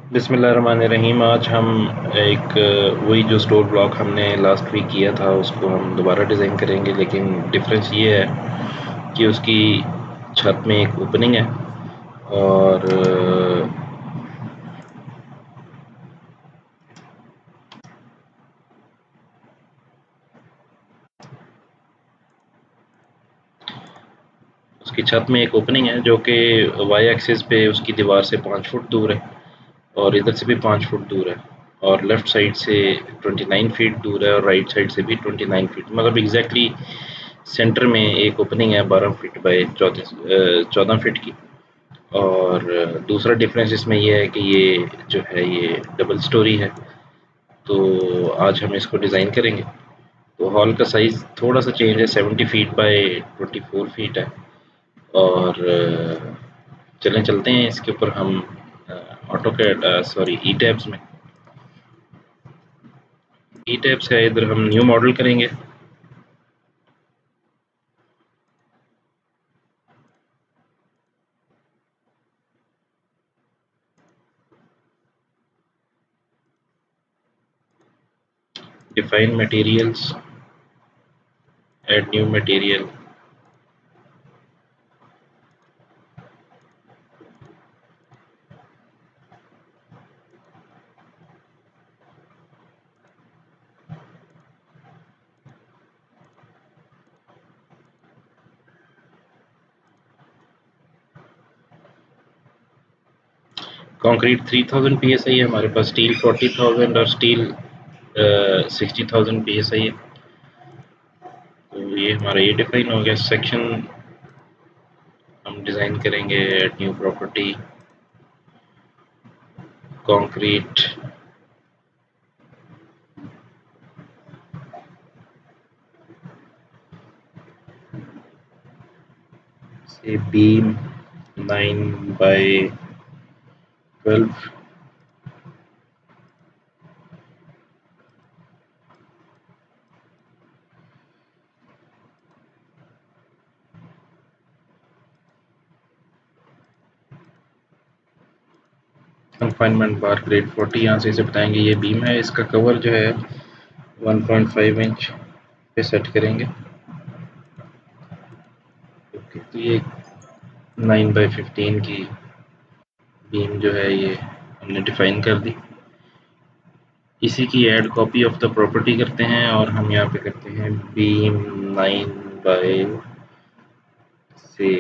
बिस्मिल्लाहिर्रहमानिर्रहीम। आज हम एक वही जो स्टोर ब्लॉक हमने लास्ट वीक किया था उसको हम दोबारा डिज़ाइन करेंगे, लेकिन डिफरेंस ये है कि उसकी छत में एक ओपनिंग है और उसकी छत में एक ओपनिंग है जो कि वाई एक्सिस पे उसकी दीवार से 5 फुट दूर है और इधर से भी 5 फुट दूर है और लेफ़्ट साइड से 29 फीट दूर है और राइट साइड से भी 29 फीट, मतलब एग्जैक्टली सेंटर में एक ओपनिंग है 12 फीट बाई 14 फीट की। और दूसरा डिफरेंस इसमें ये है कि ये जो है ये डबल स्टोरी है। तो आज हम इसको डिज़ाइन करेंगे। तो हॉल का साइज़ थोड़ा सा चेंज है, 70 फीट बाई 24 फीट है। और चलें चलते हैं इसके ऊपर हम ऑटो कैड सॉरी ई टैब्स में। ई टैब्स है, इधर हम न्यू मॉडल करेंगे। Define materials, add new material. Concrete 3000 psi है हमारे पास, स्टील 40,000 और स्टील 60,000 psi है। तो ये हमारा ये डिफाइन हो गया। सेक्शन हम डिज़ाइन करेंगे, न्यू प्रॉपर्टी कंक्रीट से बीम 9/12। कन्फाइनमेंट बार ग्रेड 40, यहाँ से इसे बताएंगे ये बीम है। इसका कवर जो है 1.5 इंच पे सेट करेंगे। ओके, तो ये 9/15 की बीम जो है ये हमने डिफाइन कर दी। इसी की add copy of the property करते हैं और हम यहाँ पे करते हैं बीम 9 से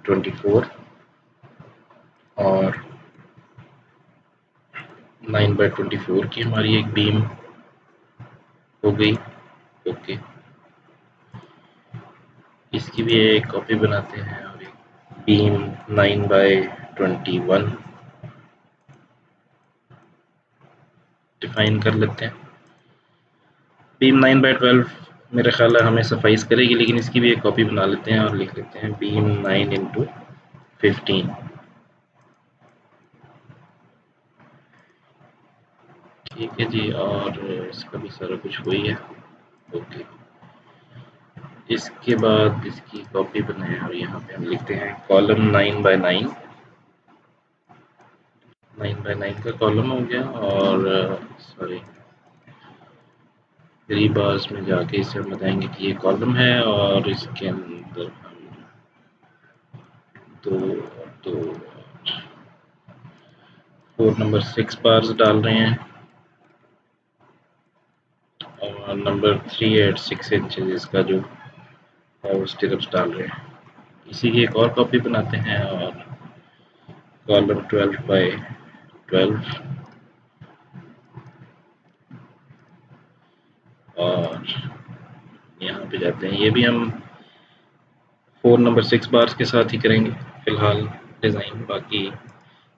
24 और 9/24 की हमारी एक बीम हो गई। ओके, इसकी भी एक कॉपी बनाते हैं और एक बीम 9/21 डिफाइन कर लेते हैं। बीम 9/12 मेरा ख्याल है हमें सफाइस करेगी, लेकिन इसकी भी एक कॉपी बना लेते हैं और लिख लेते हैं बीम 9/15। ठीक है जी, और इसका भी सारा कुछ वही है। ओके, इसके बाद इसकी कॉपी बनाएं और यहाँ पे हम लिखते हैं कॉलम 9/9। 9/9 का कॉलम हो गया और सॉरी बार्स में जाके इसे हम बताएंगे कि ये कॉलम है और इसके अंदर हम दो दो 4 नंबर 6 बार्स डाल रहे हैं और नंबर 3 एट 6 इंचेस इसका जो है वो स्टिरप्स डाल रहे हैं। इसी की एक और कॉपी बनाते हैं और कॉलम 12/12 और यहाँ पे जाते हैं। ये भी हम 4 नंबर 6 बार्स के साथ ही करेंगे फिलहाल डिज़ाइन, बाकी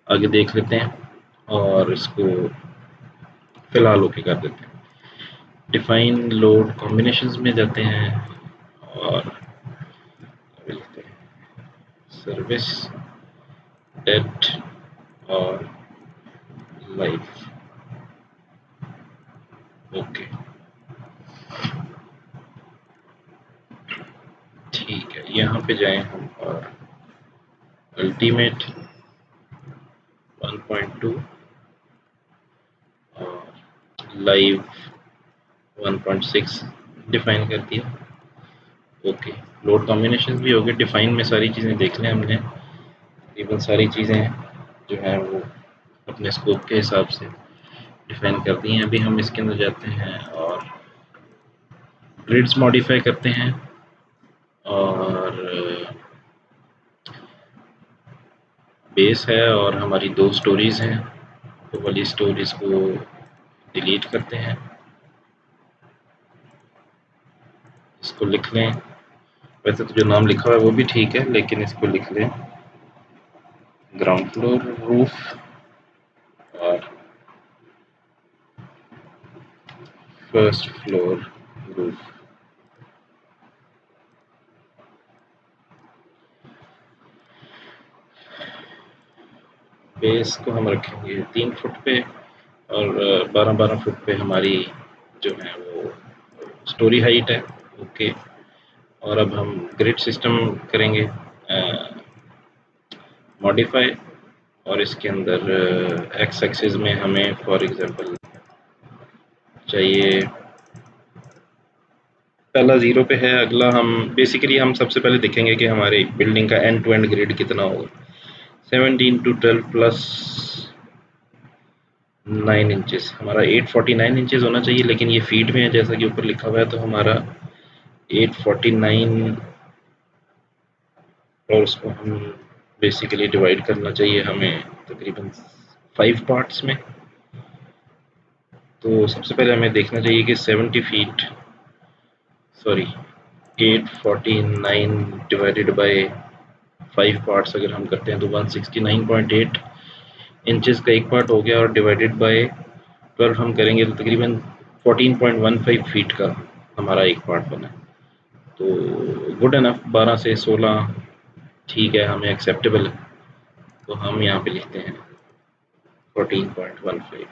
आगे देख लेते हैं और इसको फिलहाल ओके कर देते हैं। डिफाइन लोड कॉम्बिनेशंस में जाते हैं और लिखते हैं सर्विस, डेट और लाइफ। ओके, ठीक है, यहाँ पे जाएं हम और अल्टीमेट 1.2 और लाइव 1.6 डिफाइन कर दिया। ओके, लोड कॉम्बिनेशन भी हो गए। डिफाइन में सारी चीज़ें देख लें हमने, तकरीबन सारी चीज़ें जो हैं वो अपने स्कोप के हिसाब से डिफाइन कर दी हैं। अभी हम इसके अंदर जाते हैं और ग्रिड्स मॉडिफाई करते हैं और बेस है और हमारी 2 स्टोरीज़ हैं, तो वाली स्टोरीज़ को डिलीट करते हैं। इसको लिख लें, वैसे तो जो नाम लिखा हुआ है वो भी ठीक है, लेकिन इसको लिख लें ग्राउंड फ्लोर रूफ और फर्स्ट फ्लोर रूफ। बेस को हम रखेंगे 3 फुट पे और 12-12 फुट पे हमारी जो है वो स्टोरी हाइट है। ओके, और अब हम ग्रिड सिस्टम करेंगे मॉडिफाई, और इसके अंदर एक्स एक्सिस में हमें फॉर एग्जांपल चाहिए, पहला 0 पे है, अगला हम बेसिकली हम सबसे पहले देखेंगे कि हमारी बिल्डिंग का एंड टू एंड ग्रिड कितना होगा। 17 to 12 प्लस 9 इंचेस, हमारा 849 इंचेस होना चाहिए, लेकिन ये फीट में है जैसा कि ऊपर लिखा हुआ है, तो हमारा 849 और उसको हम बेसिकली डिवाइड करना चाहिए हमें तकरीबन 5 पार्ट्स में। तो सबसे पहले हमें देखना चाहिए कि 70 feet sorry 849 divided by 5 parts अगर हम करते हैं तो 169.8 इंचेस का एक पार्ट हो गया, और डिवाइडेड बाय 12 हम करेंगे तो तकरीबन 14.15 फीट का हमारा एक पार्ट बना। तो गुड एनफ, 12 से 16 ठीक है, हमें एक्सेप्टेबल है। तो हम यहाँ पे लिखते हैं 14.15,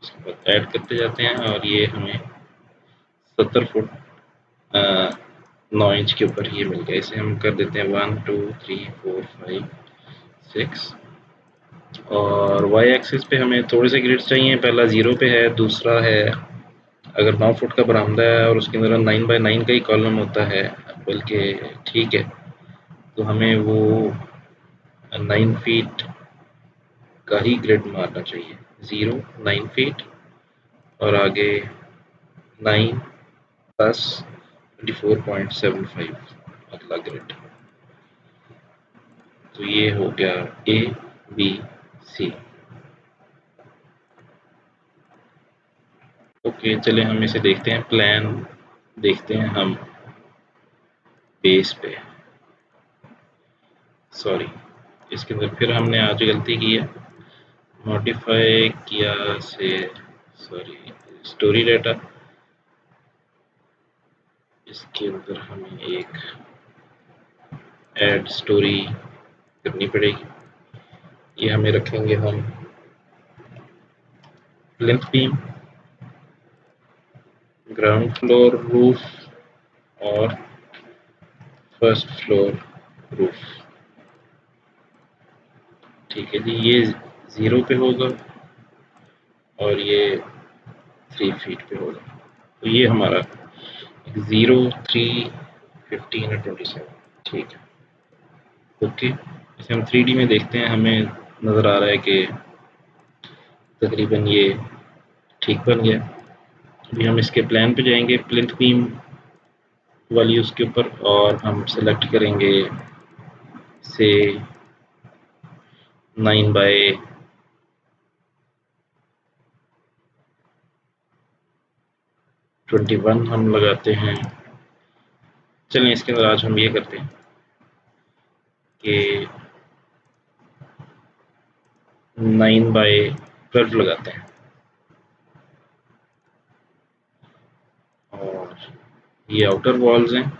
उसके बाद ऐड करते जाते हैं और ये हमें 70 फुट 9 इंच के ऊपर ये मिल गया। इसे हम कर देते हैं 1 2 3 4 5 6, और वाई एक्सिस पे हमें थोड़े से ग्रिड्स चाहिए। पहला 0 पे है, दूसरा है अगर 9 फुट का बरामदा है और उसके अंदर 9x9 का ही कॉलम होता है, बल्कि ठीक है, तो हमें वो 9 फीट का ही ग्रिड मारना चाहिए। 0 9 फीट और आगे 9 प्लस 24.75 अगला ग्रिड। तो ये हो गया ए बी सी। ओके, चले हम इसे देखते हैं, प्लान देखते हैं हम बेस पे। सॉरी, इसके अंदर फिर हमने आज गलती की है, मॉडिफाई किया से सॉरी स्टोरी डाटा, इसके अंदर हमें एक ऐड स्टोरी करनी पड़ेगी। ये हमें रखेंगे हम plinth beam, ground floor roof और फर्स्ट फ्लोर रूफ। ठीक है जी, ये 0 पे होगा और ये 3 फीट पे होगा। तो ये हमारा 0 3 15 और 27। ठीक है, ओके, इसे हम 3D में देखते हैं। हमें नज़र आ रहा है कि तकरीबन ये ठीक बन गया। अभी हम इसके प्लान पे जाएंगे, प्लिंथ बीम वाली उसके ऊपर, और हम सेलेक्ट करेंगे से 9/21 हम लगाते हैं। चलें, इसके अंदर आज हम ये करते हैं कि 9/12 लगाते हैं, और ये आउटर वॉल्स हैं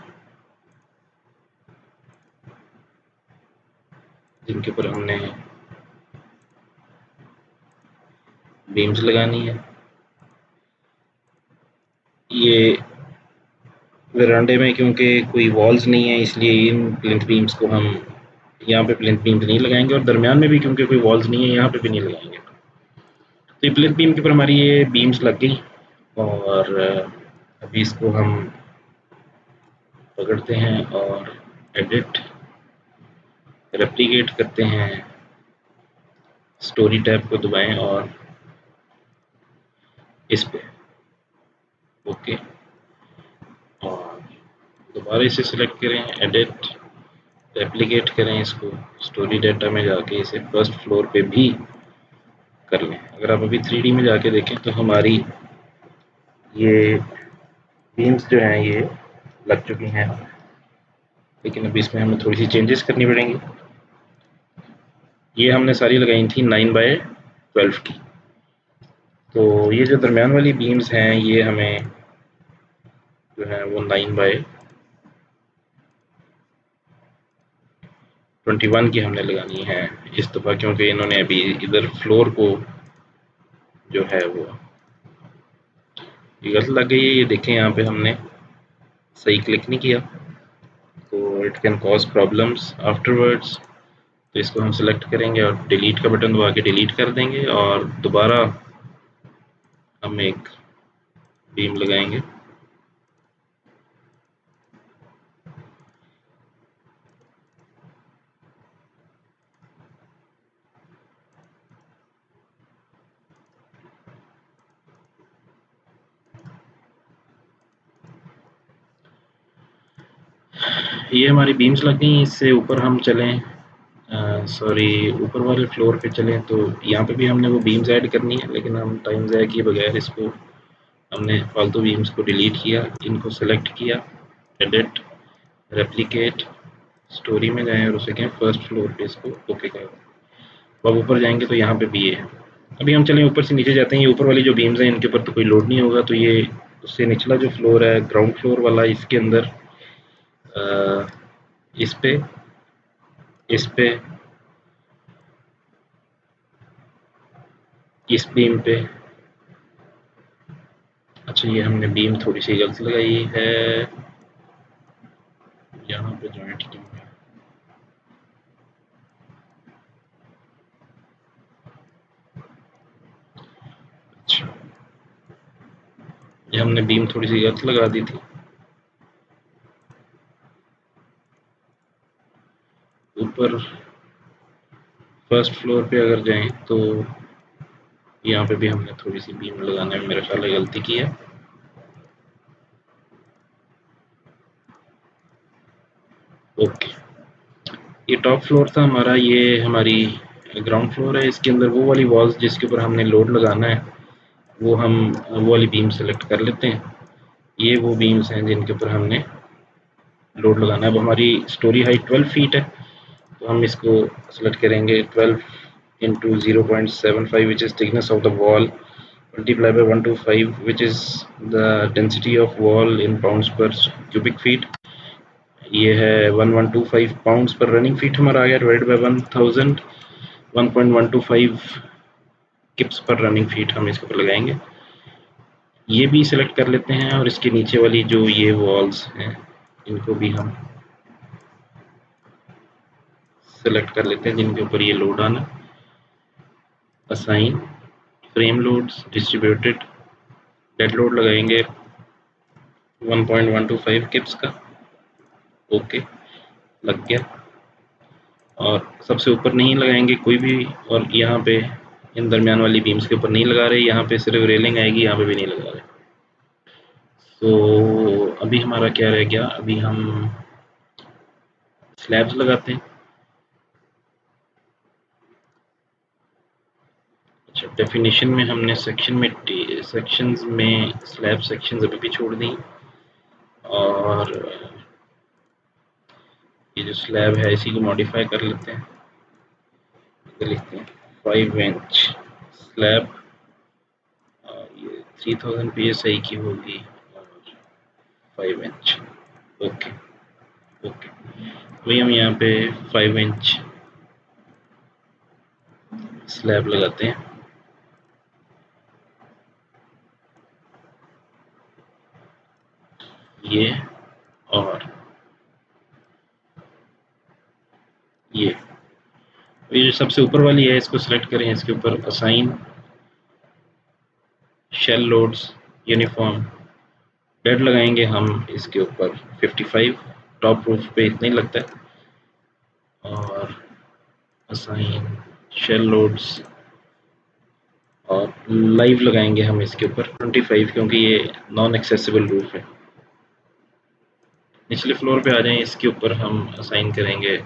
जिनके ऊपर हमने बीम्स लगानी है। ये वरांडे में क्योंकि कोई वॉल्स नहीं है, इसलिए इन प्लिंथ बीम्स को हम यहाँ पे प्लिंथ बीम नहीं लगाएंगे और दरमियान में भी क्योंकि कोई वॉल्स नहीं है यहाँ पे भी नहीं लगाएंगे। तो ये प्लिंथ बीम के ऊपर हमारी ये बीम्स लग गई और अभी इसको हम पकड़ते हैं और एडिट रेप्लिकेट करते हैं, स्टोरी टैब को दबाएं और इस पे ओके, और दोबारा इसे सिलेक्ट करें, एडिट रेप्लिकेट करें, इसको स्टोरी डाटा में जाके इसे फर्स्ट फ्लोर पे भी कर लें। अगर आप अभी 3D में जाके देखें तो हमारी ये बीम्स जो हैं ये लग चुकी हैं, लेकिन अभी इसमें हमें थोड़ी सी चेंजेस करनी पड़ेंगी। ये हमने सारी लगाई थी 9/12 की, तो ये जो दरमियान वाली बीम्स हैं ये हमें जो है वो 9/21 की हमने लगानी है इस दफ़ा, क्योंकि इन्होंने अभी इधर फ्लोर को जो है वो ये गलत लग गई है। ये देखें यहाँ पे हमने सही क्लिक नहीं किया, तो it can cause problems afterwards. तो इसको हम सिलेक्ट करेंगे और डिलीट का बटन दबा के डिलीट कर देंगे और दोबारा हम एक बीम लगाएंगे। ये हमारी बीम्स लग गई। इससे ऊपर हम चलें, सॉरी ऊपर वाले फ्लोर पे चलें तो यहाँ पे भी हमने वो बीम्स ऐड करनी है, लेकिन हम टाइम ज़ाया किए बगैर इसको हमने फालतू बीम्स को डिलीट किया, इनको सेलेक्ट किया, एडिट रेप्लिकेट स्टोरी में जाएं और उसे कहें फर्स्ट फ्लोर पे इसको ओके करें। अब ऊपर जाएंगे तो यहाँ पे भी ये है। अभी हम चलें ऊपर से नीचे जाते हैं। ये ऊपर वाली जो बीम्स हैं इनके ऊपर तो कोई लोड नहीं होगा, तो ये उससे निचला जो फ्लोर है ग्राउंड फ्लोर वाला, इसके अंदर इस पे इस बीम पे, अच्छा ये हमने बीम थोड़ी सी गलत लगाई है, यहाँ पे जॉइंट क्यों है, अच्छा ये हमने बीम थोड़ी सी गलत लगा दी थी। ऊपर फर्स्ट फ्लोर पे अगर जाएं तो यहाँ पे भी हमने थोड़ी सी बीम लगाने में मेरा ख्याल है गलती की है। ओके, ये टॉप फ्लोर था हमारा, ये हमारी ग्राउंड फ्लोर है। इसके अंदर वो वाली वॉल्स जिसके ऊपर हमने लोड लगाना है वो हम वो वाली बीम सेलेक्ट कर लेते हैं। ये वो बीम्स हैं जिनके ऊपर हमने लोड लगाना है। अब हमारी स्टोरी हाइट 12 फीट है, तो हम इसको सेलेक्ट करेंगे 12 into 0.75 which is thickness of the wall multiply by 125 which is the density of wall in pounds per cubic feet। ये है 1125 पाउंड्स पर रनिंग फीट हमारा आ गया, डिवाइड बाय 1000 1.125 किप्स पर रनिंग फीट हम इसके ऊपर लगाएंगे। ये भी सिलेक्ट कर लेते हैं और इसके नीचे वाली जो ये वॉल्स हैं इनको भी हम सेलेक्ट कर लेते हैं जिनके ऊपर ये लोड आना। Assign frame loads distributed, dead load लगाएंगे 1.125 किप्स का, ओके लग गया। और सबसे ऊपर नहीं लगाएंगे कोई भी, और यहाँ पे इन दरमियान वाली बीम्स के ऊपर नहीं लगा रहे, यहाँ पे सिर्फ रेलिंग आएगी, यहाँ पे भी नहीं लगा रहे। तो अभी हमारा क्या रह गया, अभी हम स्लैब्स लगाते हैं। अच्छा, डेफिनेशन में हमने सेक्शंस में स्लैब सेक्शंस अभी भी छोड़ दी, और ये जो स्लैब है इसी को मॉडिफाई कर लेते हैं। लिखते हैं 5 इंच स्लैब, ये 3000 PSI की होगी और 5 इंच, ओके ओके। वही हम यहाँ पे 5 इंच स्लैब लगाते हैं। ये और ये जो सबसे ऊपर वाली है इसको सिलेक्ट करें, इसके ऊपर assign shell loads uniform dead लगाएंगे हम इसके ऊपर 55, टॉप रूफ पे इतना ही लगता है। और असाइन शेल लोड्स और लाइव लगाएंगे हम इसके ऊपर 25, क्योंकि ये नॉन एक्सेसिबल रूफ है। निचले फ्लोर पे आ जाएं, इसके ऊपर हम असाइन करेंगे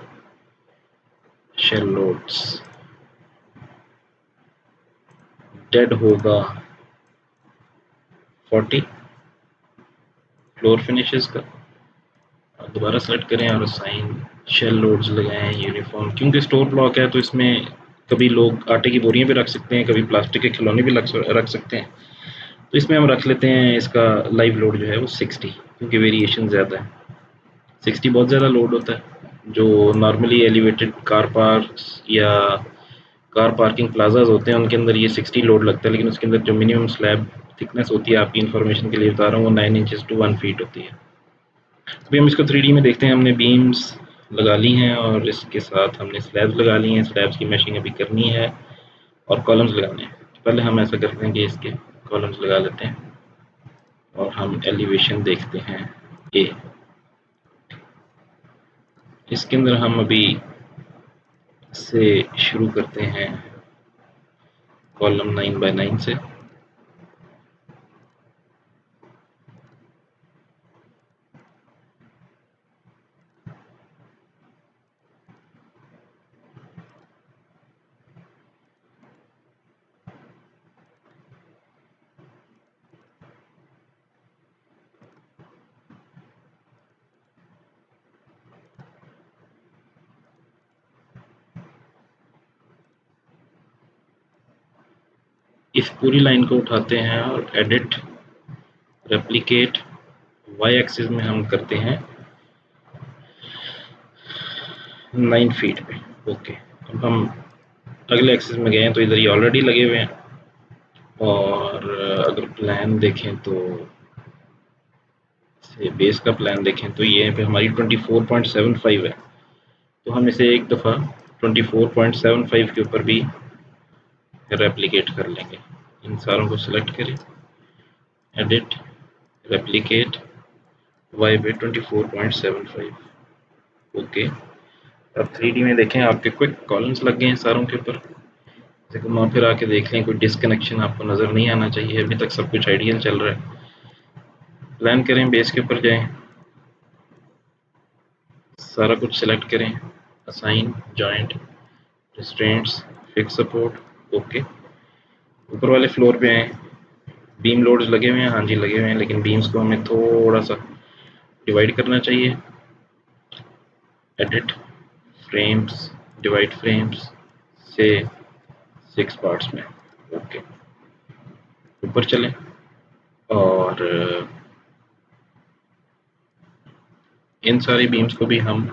शेल लोड्स, डेड होगा 40, फ्लोर फिनिशेस का दोबारा सेलेक्ट करें और असाइन शेल लोड्स लगाएं यूनिफॉर्म। क्योंकि स्टोर ब्लॉक है तो इसमें कभी लोग आटे की बोरियां भी रख सकते हैं, कभी प्लास्टिक के खिलौने भी रख सकते हैं। तो इसमें हम रख लेते हैं इसका लाइव लोड जो है वो 60, क्योंकि वेरिएशन ज़्यादा है। 60 बहुत ज़्यादा लोड होता है। जो नॉर्मली एलिवेटेड कार पार्क या कार पार्किंग प्लाजाज होते हैं उनके अंदर ये 60 लोड लगता है, लेकिन उसके अंदर जो मिनिमम स्लैब थिकनेस होती है, आपकी इन्फॉर्मेशन के लिए बता रहा हूँ, वो 9 इंचेस टू 1 फीट होती है। अभी हम इसको 3D में देखते हैं। हमने बीम्स लगा ली हैं और इसके साथ हमने स्लैब्स लगा ली हैं। स्लैब्स की मैशिंग अभी करनी है और कॉलम्स लगाने हैं। पहले हम ऐसा करते हैं कि इसके कॉलम्स लगा लेते हैं और हम एलिवेशन देखते हैं ए। इसके अंदर हम अभी से शुरू करते हैं कॉलम 9x9 से। इस पूरी लाइन को उठाते हैं और एडिट रेप्लिकेट वाई एक्सिस में हम करते हैं 9 फीट पे। ओके, अब हम अगले एक्सिस में गए हैं तो इधर ये ऑलरेडी लगे हुए हैं। और अगर प्लान देखें तो बेस का प्लान देखें तो ये पे हमारी 24.75 है। तो हम इसे एक दफ़ा 24.75 के ऊपर भी रेप्लिकेट कर लेंगे। इन सारों को सिलेक्ट करें, एडिट रेप्लिकेट वाई पे 24.75। ओके, अब 3D में देखें आपके क्विक कॉलम्स लग गए हैं सारों के ऊपर। घुमा फिर आके देख लें, कोई डिसकनेक्शन आपको नज़र नहीं आना चाहिए। अभी तक सब कुछ आइडियल चल रहा है। प्लान करें, बेस के ऊपर जाएं, सारा कुछ सिलेक्ट करें, assign joint restraints fix support. Okay, ऊपर वाले फ्लोर पे आए, बीम लोड्स लगे हुए हैं, हाँ जी लगे हुए हैं, लेकिन बीम्स को हमें थोड़ा सा डिवाइड करना चाहिए। एडिट फ्रेम्स डिवाइड फ्रेम्स से 6 पार्ट्स में। ओके, ऊपर चलें और इन सारी बीम्स को भी हम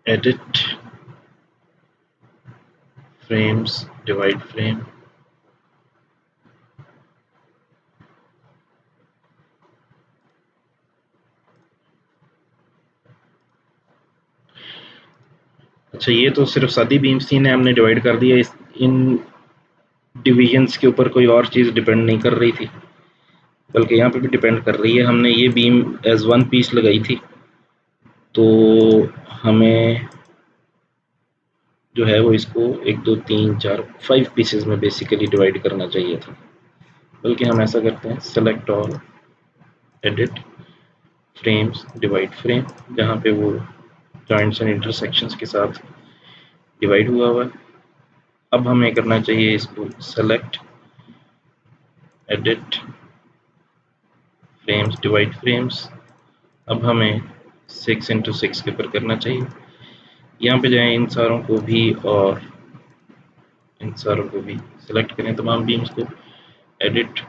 एडिट फ्रेम्स डिवाइड फ्रेम, अच्छा ये तो सिर्फ सादी बीम्स थी, इन्हें हमने डिवाइड कर दिया। इन डिविजन्स के ऊपर कोई और चीज़ डिपेंड नहीं कर रही थी, बल्कि यहाँ पे भी डिपेंड कर रही है। हमने ये बीम एज वन पीस लगाई थी, तो हमें जो है वो इसको 1 2 3 4 5 पीसेस में बेसिकली डिवाइड करना चाहिए था। बल्कि हम ऐसा करते हैं, select all, edit frames divide frame, जहाँ पे वो जॉइंट्स एंड इंटरसेक्शंस के साथ डिवाइड हुआ हुआ है। अब हमें करना चाहिए इसको select, edit frames divide frames. अब हमें 6 इंटू 6 के ऊपर करना चाहिए। यहाँ पे जाएं, इन सारों को भी और इन सारों को भी सिलेक्ट करें, तमाम बीम्स को, edit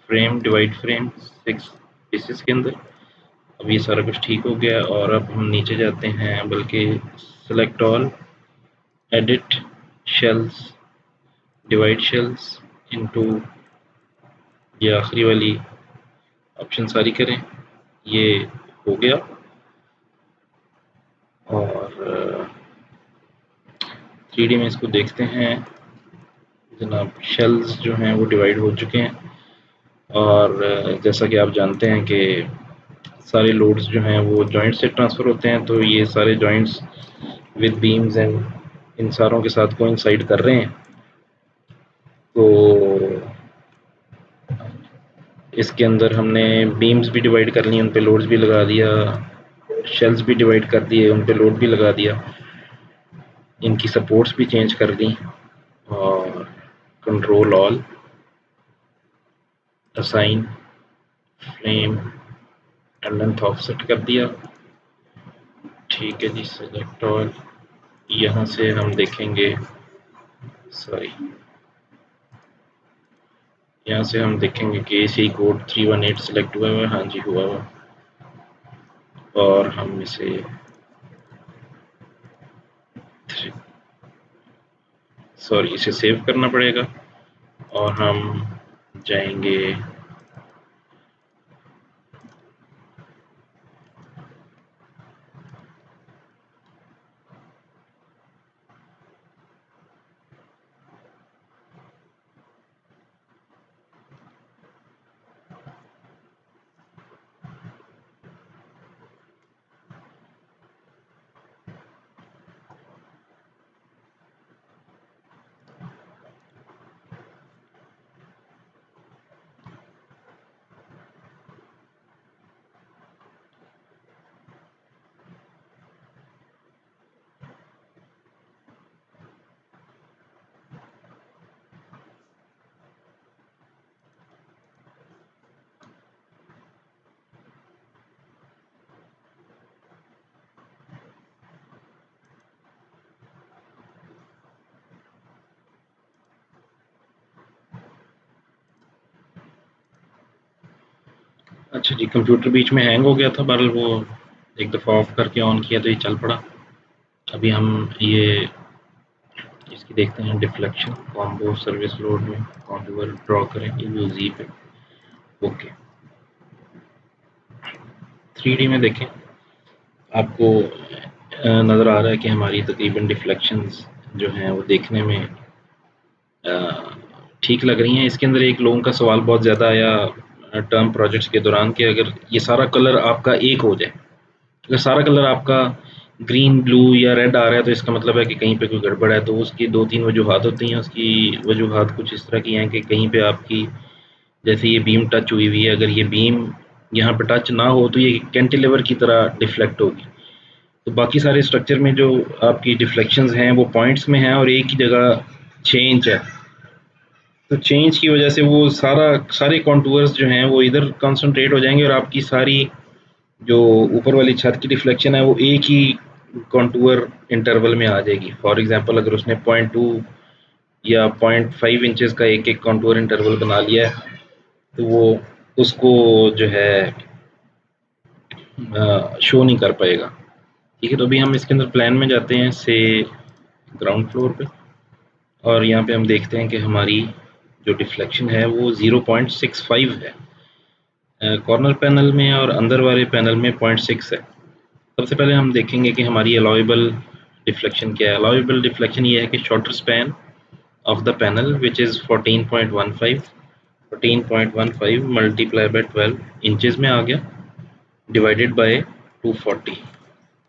frame divide frame 6 pieces के अंदर। अब ये सारा कुछ ठीक हो गया और अब हम नीचे जाते हैं, बल्कि select all, edit shells divide shells into, ये आखिरी वाली ऑप्शन सारी करें। ये हो गया और 3D में इसको देखते हैं जनाब। शेल्स जो हैं वो डिवाइड हो चुके हैं और जैसा कि आप जानते हैं कि सारे लोड्स जो हैं वो जॉइंट से ट्रांसफ़र होते हैं, तो ये सारे joints with beams and in सारों के साथ कोइंसाइड कर रहे हैं। तो इसके अंदर हमने बीम्स भी डिवाइड कर ली, उन पे लोड्स भी लगा दिया, शेल्स भी डिवाइड कर दिए, उन पे लोड भी लगा दिया, इनकी सपोर्ट्स भी चेंज कर दी और control all, assign, flame and length offset कर दिया। ठीक है जी, सेलेक्ट ऑल। यहाँ से हम देखेंगे, सॉरी, यहाँ से हम देखेंगे कि AC कोड 318 सेलेक्ट हुआ हुआ है। हाँ जी, हुआ हुआ। और हम इसे इसे सेव करना पड़ेगा और हम जाएंगे अच्छा जी, कंप्यूटर बीच में हैंग हो गया था, बहरहाल वो एक दफ़ा ऑफ करके ऑन किया तो ये चल पड़ा। अभी हम ये इसकी देखते हैं डिफ्लेक्शन कॉम्बो सर्विस लोड में कॉन्टूर ड्रॉ करें, ये जी पे। ओके, 3D में देखें, आपको नज़र आ रहा है कि हमारी तकरीबन डिफ्लेक्शंस जो हैं वो देखने में ठीक लग रही हैं। इसके अंदर एक लोगों का सवाल बहुत ज़्यादा आया टर्म प्रोजेक्ट्स के दौरान कि अगर ये सारा कलर आपका एक हो जाए, अगर सारा कलर आपका ग्रीन, ब्लू या रेड आ रहा है तो इसका मतलब है कि कहीं पे कोई गड़बड़ है। तो उसकी 2-3 वजूहात होती हैं। उसकी वजूहात कुछ इस तरह की हैं कि कहीं पे आपकी, जैसे ये बीम टच हुई हुई है, अगर ये बीम यहाँ पे टच ना हो तो ये कैंटिलीवर की तरह डिफ्लेक्ट होगी। तो बाकी सारे स्ट्रक्चर में जो आपकी डिफ्लेक्शंस हैं वो पॉइंट्स में हैं और एक ही जगह 6 इंच है। तो चेंज की वजह से वो सारे कॉन्टूर्स जो हैं वो इधर कंसंट्रेट हो जाएंगे और आपकी सारी जो ऊपर वाली छत की डिफ्लेक्शन है वो एक ही कॉन्टूर इंटरवल में आ जाएगी। फॉर एग्जांपल अगर उसने 0.2 या 0.5 इंचेस का एक एक कॉन्टूर इंटरवल बना लिया है तो वो उसको जो है शो नहीं कर पाएगा। ठीक है, तो अभी हम इसके अंदर प्लान में जाते हैं से ग्राउंड फ्लोर पे और यहाँ पे हम देखते हैं कि हमारी जो डिफ्लेक्शन है वो 0.65 है कॉर्नर पैनल में और अंदर वाले पैनल में 0.6 है। सबसे पहले हम देखेंगे कि हमारी अलाउएबल डिफ्लेक्शन क्या है। अलाउएबल डिफ्लेक्शन ये है कि shorter span of the panel which is 14.15 multiply by 12 inches में आ गया डिवाइडेड बाय 240,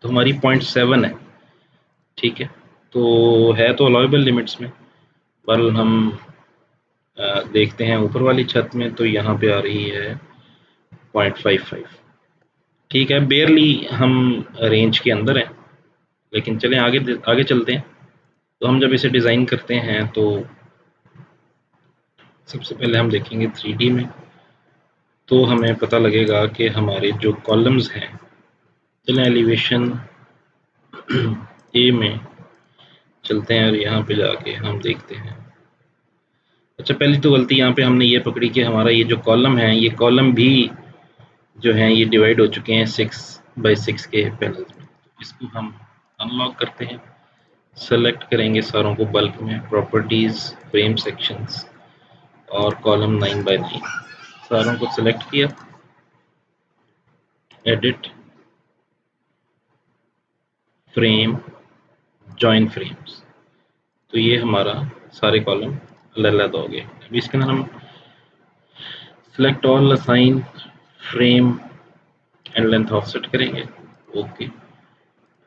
तो हमारी 0.7 है। ठीक है, तो अलाउएबल लिमिट्स में। पर हम देखते हैं ऊपर वाली छत में तो यहाँ पे आ रही है 0.55। ठीक है, बेयरली हम रेंज के अंदर हैं, लेकिन चलें आगे आगे चलते हैं। तो हम जब इसे डिज़ाइन करते हैं तो सबसे पहले हम देखेंगे 3D में, तो हमें पता लगेगा कि हमारे जो कॉलम्स हैं, चलें एलिवेशन ए में चलते हैं और यहाँ पे जाके हम देखते हैं। अच्छा, पहली तो गलती यहाँ पे हमने ये पकड़ी कि हमारा ये जो कॉलम है, ये कॉलम भी जो हैं ये डिवाइड हो चुके हैं 6x6 के पैनल्स में। इसको हम अनलॉक करते हैं, सेलेक्ट करेंगे सारों को बल्क में, प्रॉपर्टीज़, फ्रेम सेक्शंस और कॉलम 9x9 सारों को सिलेक्ट किया, एडिट, फ्रेम, जॉइन फ्रेम्स। तो ये हमारा सारे कॉलम अलग-अलग हो गए। अभी इसके अंदर हम select all, assign, frame end length offset करेंगे। ओके,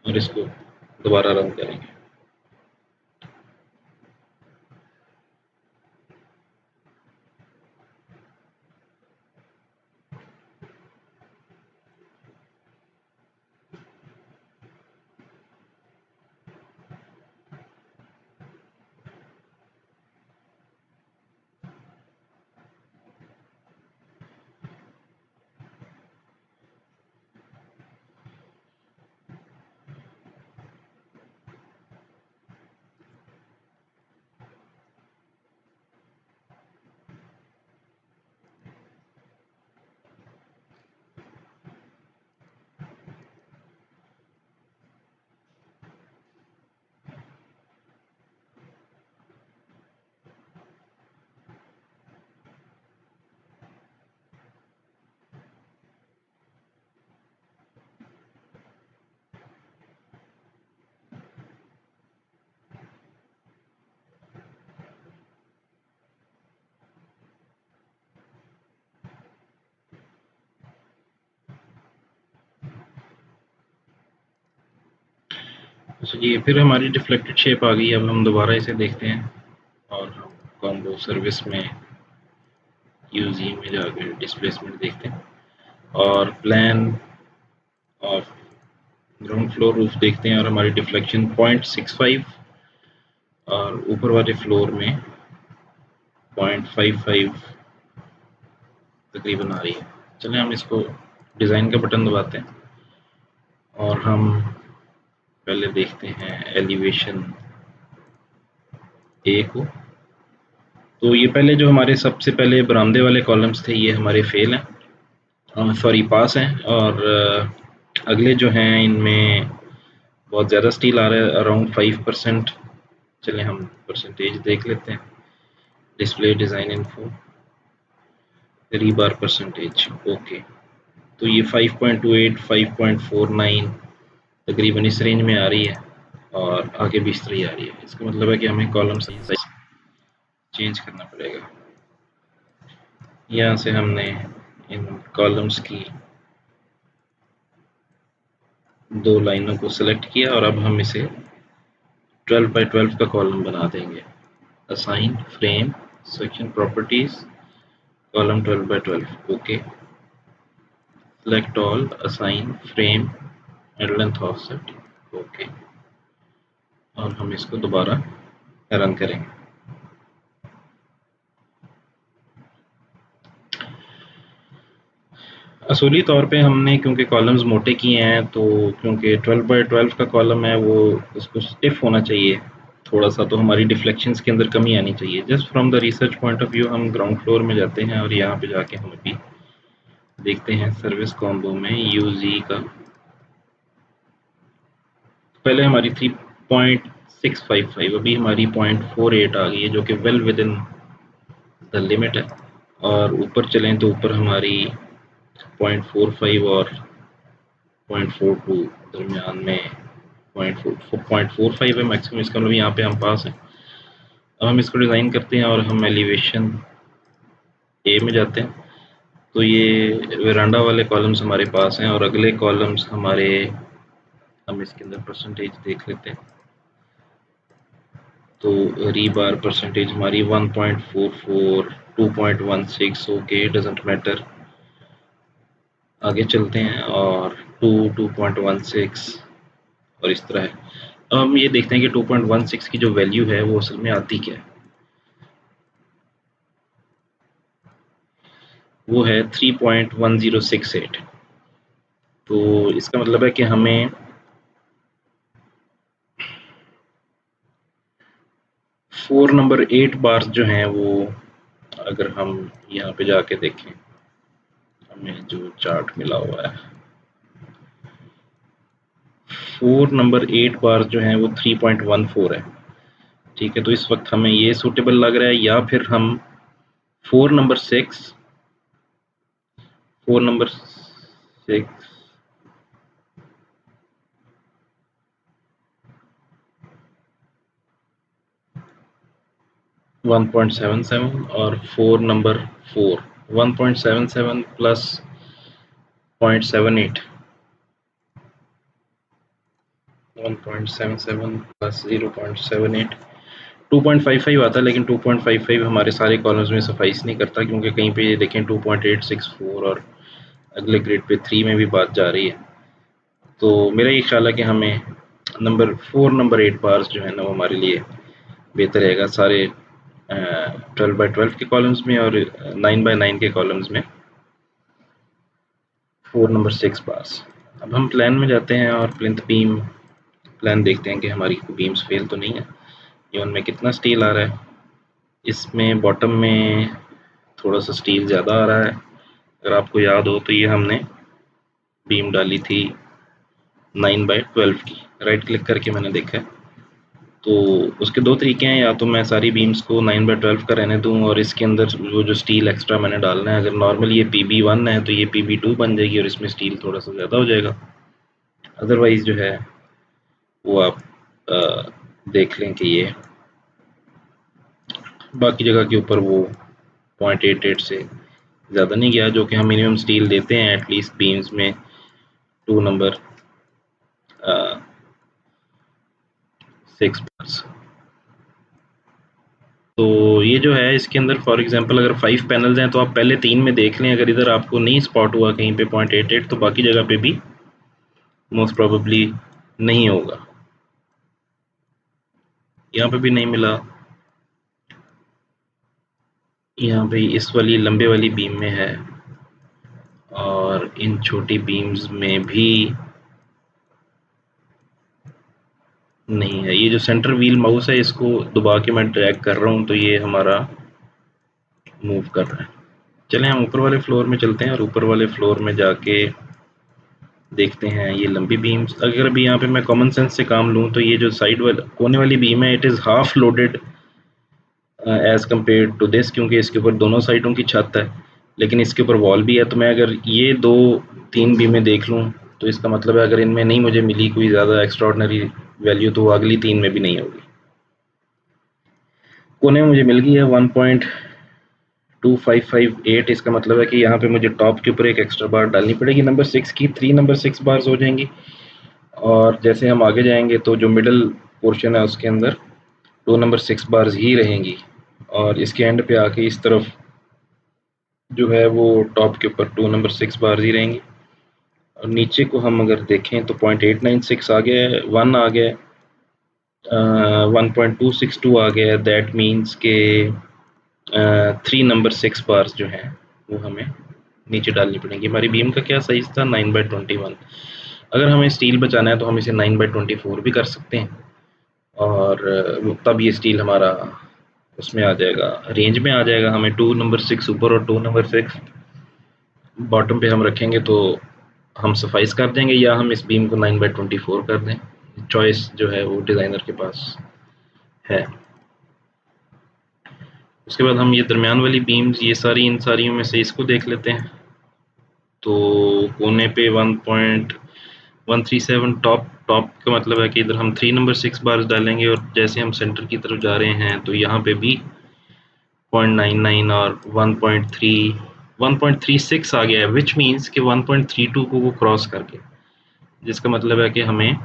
और इसको दोबारा रन करेंगे। अच्छा जी, फिर हमारी डिफ्लेक्टेड शेप आ गई। अब हम दोबारा इसे देखते हैं और हम कॉम्बो सर्विस में यूजी में जाकर डिस्प्लेसमेंट देखते हैं और plan of ground floor roof देखते हैं और हमारी डिफ्लेक्शन 0.65 और ऊपर वाले फ्लोर में 0.55 तकरीबन आ रही है। चलिए हम इसको डिज़ाइन का बटन दबाते हैं और हम पहले देखते हैं एलिवेशन ए को। तो ये पहले जो हमारे सबसे पहले बरामदे वाले कॉलम्स थे ये हमारे फेल हैं, सॉरी पास हैं, और अगले जो हैं इनमें बहुत ज़्यादा स्टील आ रहा है, अराउंड 5%। चलें हम परसेंटेज देख लेते हैं। Display design info rebar percentage, okay. तो ये 5.28 5.49 तकरीबन इस रेंज में आ रही है और आगे भी इस तरह आ रही है। इसका मतलब है कि हमें कॉलम साइज चेंज करना पड़ेगा। यहाँ से हमने इन कॉलम्स की दो लाइनों को सिलेक्ट किया और अब हम इसे 12 बाई 12 का कॉलम बना देंगे। Assign, frame, section properties, column 12 by 12, okay. Select all, assign, frame end length offset, okay. और हम इसको दोबारा रन करेंगे। असूली तौर पे हमने क्योंकि कॉलम्स मोटे किए हैं, तो क्योंकि 12 बाई 12 का कॉलम है वो उसको स्टिफ होना चाहिए थोड़ा सा, तो हमारी डिफ्लेक्शंस के अंदर कमी आनी चाहिए। Just from the research point of view हम ग्राउंड फ्लोर में जाते हैं और यहाँ पे जाके हम अभी देखते हैं सर्विस कॉम्बो में यूजी का। पहले हमारी 3.655, अभी हमारी 0.48 आ गई है, जो कि well with in the limit है। और ऊपर चलें तो ऊपर हमारी 0.45 और 0.42 दरमियान में 0.45 है मैक्सिमम, इसका मतलब यहाँ पे हम पास हैं। अब हम इसको डिज़ाइन करते हैं और हम एलिवेशन ए में जाते हैं। तो ये वेरांडा वाले कॉलम्स हमारे पास हैं और अगले कॉलम्स हमारे, हम इसके अंदर परसेंटेज देख लेते हैं। तो रीबार परसेंटेज हमारी 1.44, 2.16, ओके, डजंट मैटर। आगे चलते हैं और 2.16 और इस तरह है। अब हम ये देखते हैं कि 2.16 की जो वैल्यू है वो असल में आती क्या है। वो है 3.1068। तो इसका मतलब है कि हमें 4 नंबर 8 बार्स जो हैं वो, अगर हम यहाँ पे जाके देखें, हमें जो चार्ट मिला हुआ है, 4 नंबर 8 बार्स जो हैं वो 3.14 है। ठीक है, तो इस वक्त हमें ये सूटेबल लग रहा है, या फिर हम 4 नंबर 6, 4 नंबर 6, 1.77 और 4 नंबर 4 1.77 प्लस 0.78 1.77 प्लस 0.78 2.55 आता है, लेकिन 2.55 हमारे सारे कॉलम्स में सफाइस नहीं करता, क्योंकि कहीं पे ये देखें 2.864 और अगले ग्रेड पे 3 में भी बात जा रही है। तो मेरा ये ख्याल है कि हमें नंबर 4 नंबर 8 बार्स जो है ना वो हमारे लिए बेहतर रहेगा, सारे 12x12 के कॉलम्स में और 9x9 के कॉलम्स में 4 नंबर 6 बार्स। अब हम प्लान में जाते हैं और प्लिंथ बीम प्लान देखते हैं कि हमारी बीम्स फेल तो नहीं है। ये उनमें कितना स्टील आ रहा है, इसमें बॉटम में थोड़ा सा स्टील ज़्यादा आ रहा है। अगर आपको याद हो तो ये हमने बीम डाली थी 9x12 की, राइट क्लिक करके मैंने देखा है। तो उसके दो तरीके हैं, या तो मैं सारी बीम्स को 9x12 का रहने दूं और इसके अंदर वो जो स्टील एक्स्ट्रा मैंने डालना है, अगर नॉर्मल ये PB1 है तो ये PB2 बन जाएगी और इसमें स्टील थोड़ा सा ज़्यादा हो जाएगा। अदरवाइज़ जो है वो आप देख लें कि ये बाकी जगह के ऊपर वो 0.88 से ज़्यादा नहीं गया, जो कि हम मिनिमम स्टील देते हैं एटलीस्ट बीम्स में 2 नंबर 6 बार्स। तो ये जो है इसके अंदर फॉर एग्जांपल अगर 5 पैनल्स हैं तो आप पहले 3 में देख लें, अगर इधर आपको नहीं स्पॉट हुआ कहीं पे 0.88 तो बाकी जगह पे भी मोस्ट प्रोबेबली नहीं होगा। यहाँ पे भी नहीं मिला, यहाँ पे इस वाली लंबे वाली बीम में है और इन छोटी बीम्स में भी नहीं है। ये जो सेंटर व्हील माउस है इसको दबा के मैं ड्रैग कर रहा हूँ तो ये हमारा मूव कर रहा है। चलें हम ऊपर वाले फ्लोर में चलते हैं और ऊपर वाले फ्लोर में जाके देखते हैं ये लंबी बीम्स। अगर अभी यहाँ पे मैं कॉमन सेंस से काम लूँ तो ये जो साइड वाला कोने वाली बीम है it is half loaded as compare to this, क्योंकि इसके ऊपर दोनों साइडों की छत है लेकिन इसके ऊपर वॉल भी है। तो मैं अगर ये 2-3 बीमें देख लूँ तो इसका मतलब है अगर इनमें नहीं मुझे मिली कोई ज़्यादा एक्स्ट्रॉर्डनरी वैल्यू तो अगली 3 में भी नहीं होगी। कोने में मुझे मिल गई है 1.2558, इसका मतलब है कि यहाँ पे मुझे टॉप के ऊपर एक एक्स्ट्रा बार डालनी पड़ेगी नंबर 6 की। 3 नंबर 6 बार्स हो जाएंगी और जैसे हम आगे जाएंगे तो जो मिडल पोर्शन है उसके अंदर 2 नंबर 6 बार्स ही रहेंगी और इसके एंड पे आके इस तरफ जो है वो टॉप के ऊपर 2 नंबर 6 बार्स ही रहेंगी। और नीचे को हम अगर देखें तो 0.896 आ गया है, 1 आ गया है, 1.262 आ गया है। दैट मीन्स के 3 नंबर 6 बार्स जो हैं वो हमें नीचे डालनी पड़ेंगी। हमारी बीम का क्या साइज़ था 9/21। अगर हमें स्टील बचाना है तो हम इसे 9/24 भी कर सकते हैं और तब ये स्टील हमारा उसमें आ जाएगा, रेंज में आ जाएगा। हमें 2 नंबर 6 ऊपर और 2 नंबर 6 बॉटम पे हम रखेंगे तो हम सफाइस कर देंगे, या हम इस बीम को 9/24 कर दें। चॉइस जो है वो डिज़ाइनर के पास है। उसके बाद हम ये दरमियान वाली बीम्स ये सारी इन सारियों में से इसको देख लेते हैं। तो कोने पे 1.137 टॉप टॉप का मतलब है कि इधर हम 3 नंबर 6 बार्स डालेंगे और जैसे हम सेंटर की तरफ जा रहे हैं तो यहाँ पे भी 0.99 और 1.36 आ गया है, विच मीन्स कि 1.32 को वो क्रॉस करके, जिसका मतलब है कि हमें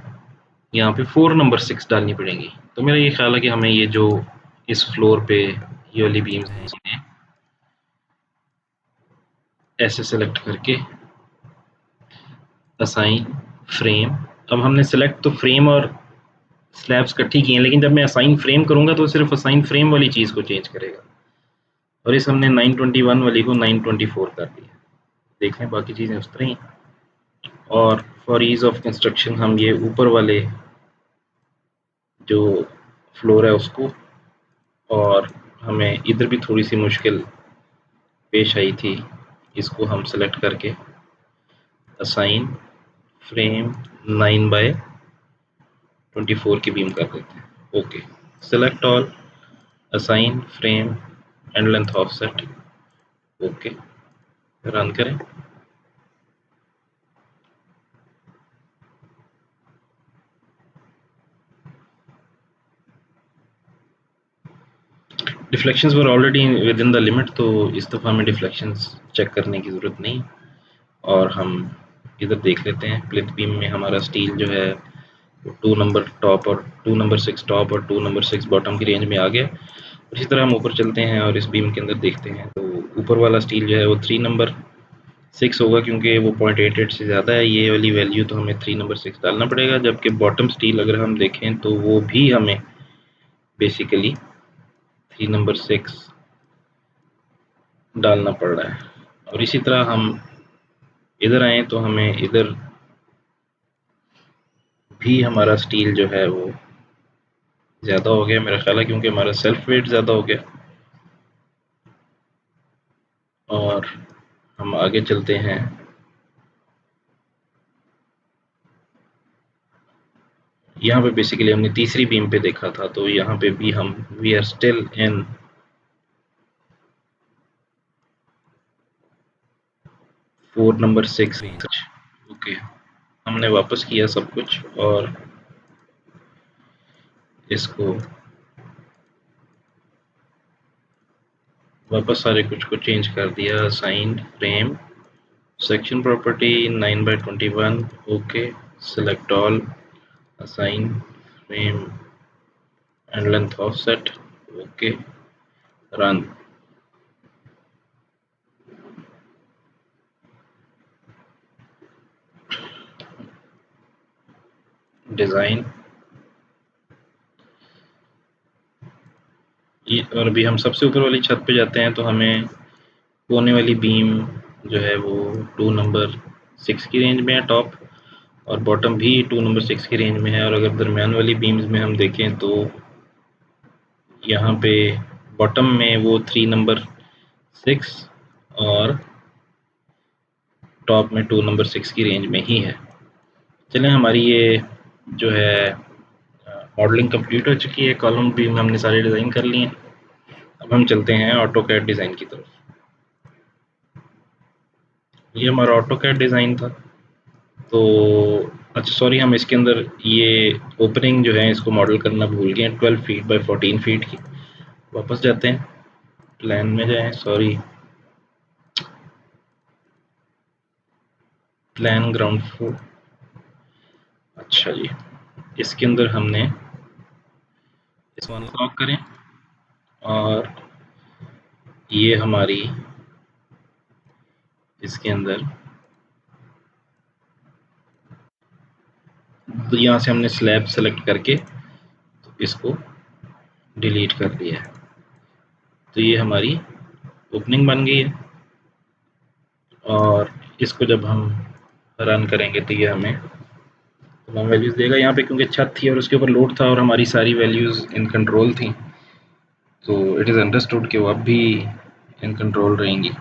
यहाँ पे 4 नंबर 6 डालनी पड़ेंगी। तो मेरा ये ख्याल है कि हमें ये जो इस फ्लोर पे ये वाली बीम्स हैं इन्हें ऐसे सेलेक्ट करके असाइन फ्रेम। अब हमने सेलेक्ट तो फ्रेम और स्लैब्स इकट्ठी की हैं, लेकिन जब मैं असाइन फ्रेम करूंगा तो सिर्फ असाइन फ्रेम वाली चीज़ को चेंज करेगा और इस हमने 921 वाली को 924 कर दिया। देख लें बाकी चीज़ें उस तरह ही। और फॉर ईज ऑफ कंस्ट्रक्शन हम ये ऊपर वाले जो फ्लोर है उसको, और हमें इधर भी थोड़ी सी मुश्किल पेश आई थी, इसको हम सेलेक्ट करके असाइन फ्रेम 9/24 की बीम कर देते हैं। Okay, select all, assign frame end length offset. Okay, run करें। Deflections were already within the limit, तो इस दफ़ा हमें डिफ्लेक्शंस चेक करने की ज़रूरत नहीं। और हम इधर देख लेते हैं प्लिथ बीम में हमारा स्टील जो है 2 नंबर टॉप और 2 नंबर 6 टॉप और 2 नंबर 6 बॉटम की रेंज में आ गया। इसी तरह हम ऊपर चलते हैं और इस बीम के अंदर देखते हैं, तो ऊपर वाला स्टील जो है वो 3 नंबर 6 होगा, क्योंकि वो 0.88 से ज़्यादा है ये वाली वैल्यू, तो हमें 3 नंबर 6 डालना पड़ेगा। जबकि बॉटम स्टील अगर हम देखें तो वो भी हमें बेसिकली 3 नंबर 6 डालना पड़ रहा है। और इसी तरह हम इधर आए तो हमें इधर भी हमारा स्टील जो है वो ज़्यादा हो गया मेरा ख्याल है, क्योंकि हमारा सेल्फ वेट ज़्यादा हो गया। और हम आगे चलते हैं, यहाँ पे बेसिकली हमने तीसरी बीम पे देखा था, तो यहाँ पे भी हम we are still in 4 number 6 range. Okay, हमने वापस किया सब कुछ और इसको वापस सारे कुछ को चेंज कर दिया। Assign frame section property 9/21, okay, select all, assign frame end length offset, okay, run. Design, ये और अभी हम सबसे ऊपर वाली छत पे जाते हैं, तो हमें कोने वाली बीम जो है वो 2 नंबर 6 की रेंज में है टॉप, और बॉटम भी 2 नंबर 6 की रेंज में है। और अगर दरमियान वाली बीम्स में हम देखें तो यहाँ पे बॉटम में वो 3 नंबर 6 और टॉप में 2 नंबर 6 की रेंज में ही है। चलें, हमारी ये जो है मॉडलिंग कंप्लीट हो चुकी है, कॉलम बीम हमने सारे डिज़ाइन कर लिए हैं। अब हम चलते हैं ऑटो कैड डिज़ाइन की तरफ। ये हमारा ऑटो कैड डिज़ाइन था। तो अच्छा सॉरी, हम इसके अंदर ये ओपनिंग जो है इसको मॉडल करना भूल गए हैं 12 फीट बाय 14 फीट की। वापस जाते हैं, प्लान में जाएं, सॉरी, प्लान ग्राउंड फ्लोर। अच्छा जी, इसके अंदर हमने इसको अनलॉक करें और ये हमारी इसके अंदर, तो यहाँ से हमने स्लैब सेलेक्ट करके तो इसको डिलीट कर दिया है। तो ये हमारी ओपनिंग बन गई है और इसको जब हम रन करेंगे तो ये हमें तमाम वैल्यूज़ देगा। यहाँ पे क्योंकि छत थी और उसके ऊपर लोड था और हमारी सारी वैल्यूज़ इन कंट्रोल थी, तो इट इज़ अंडरस्टूड कि वो अब भी इन कंट्रोल रहेंगी।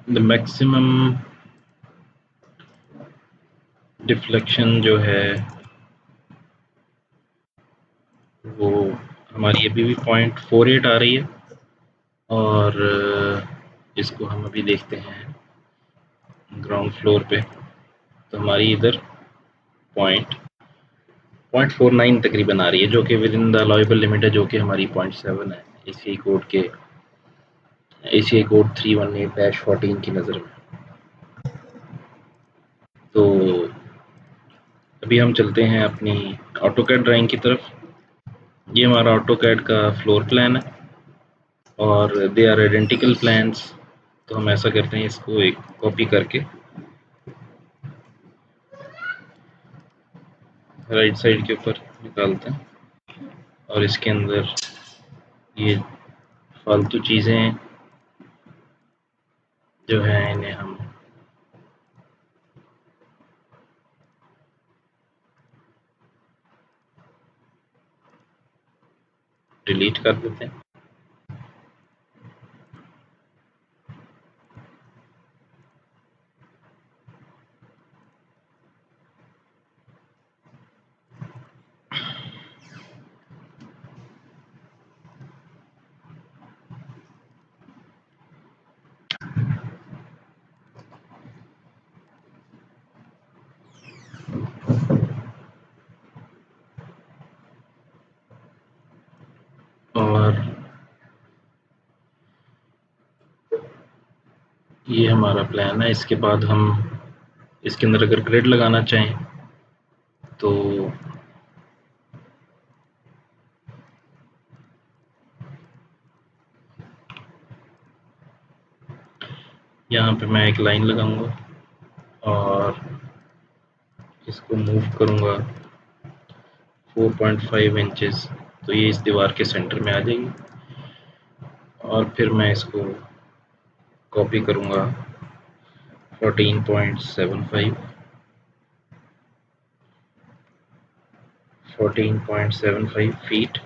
द मैक्सिमम डिफ्लेक्शन जो है वो हमारी अभी भी 0.48 आ रही है। और इसको हम अभी देखते हैं ग्राउंड फ्लोर पे, तो हमारी इधर पॉइंट 0.49 तकरीबन आ रही है, जो कि with in the allowable limit है, जो कि हमारी 0.7 है एसीआई कोड के, एसीआई कोड 318-14 की नज़र में। तो अभी हम चलते हैं अपनी ऑटो कैड ड्राइंग की तरफ। ये हमारा ऑटो कैड का फ्लोर प्लान है और दे आर आइडेंटिकल प्लान्स। तो हम ऐसा करते हैं, इसको एक कॉपी करके राइट साइड के ऊपर निकालते हैं और इसके अंदर ये फालतू चीज़ें जो है इन्हें हम डिलीट कर देते हैं। और ये हमारा प्लान है। इसके बाद हम इसके अंदर अगर ग्रिड लगाना चाहें तो यहाँ पे मैं एक लाइन लगाऊंगा और इसको मूव करूंगा 4.5 इंचेस, तो ये इस दीवार के सेंटर में आ जाएगी। और फिर मैं इसको कॉपी करूंगा 14.75 फीट।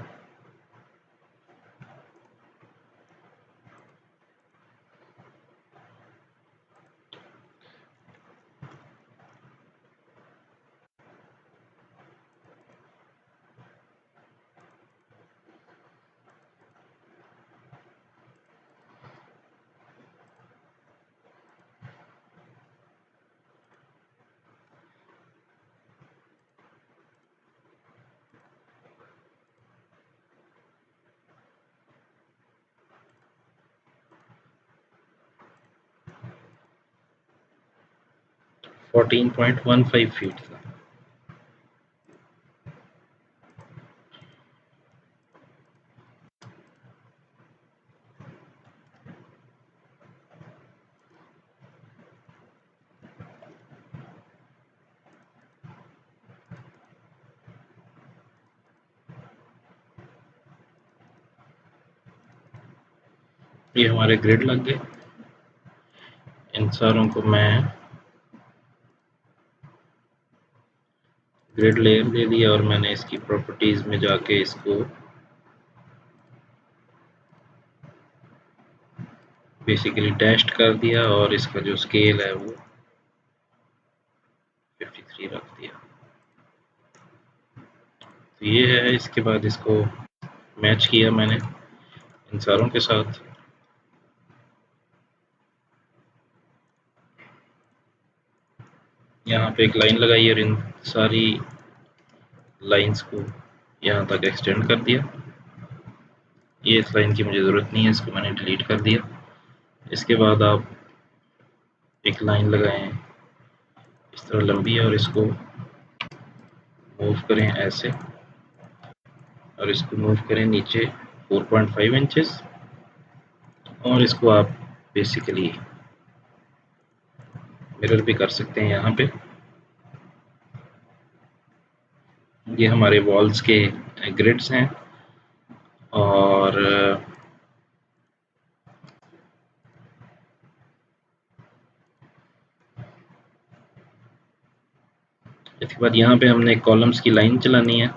फोर्टीन पॉइंट 15 फीट था। ये हमारे ग्रिड लग गए। इन सारों को मैं ग्रिड लेयर दे दिया और मैंने इसकी प्रॉपर्टीज में जाके इसको बेसिकली डैश्ड कर दिया और इसका जो स्केल है वो 53 रख दिया। तो ये है। इसके बाद इसको मैच किया मैंने इन सारों के साथ। यहाँ पे एक लाइन लगाई और इन सारी लाइंस को यहाँ तक एक्सटेंड कर दिया। ये इस लाइन की मुझे ज़रूरत नहीं है, इसको मैंने डिलीट कर दिया। इसके बाद आप एक लाइन लगाएं इस तरह लंबी और इसको मूव करें ऐसे और इसको मूव करें नीचे 4.5 इंचेस और इसको आप बेसिकली मिरर भी कर सकते हैं। यहाँ पे ये हमारे वॉल्स के ग्रिड्स हैं और इसके बाद यहाँ पे हमने कॉलम्स की लाइन चलानी है।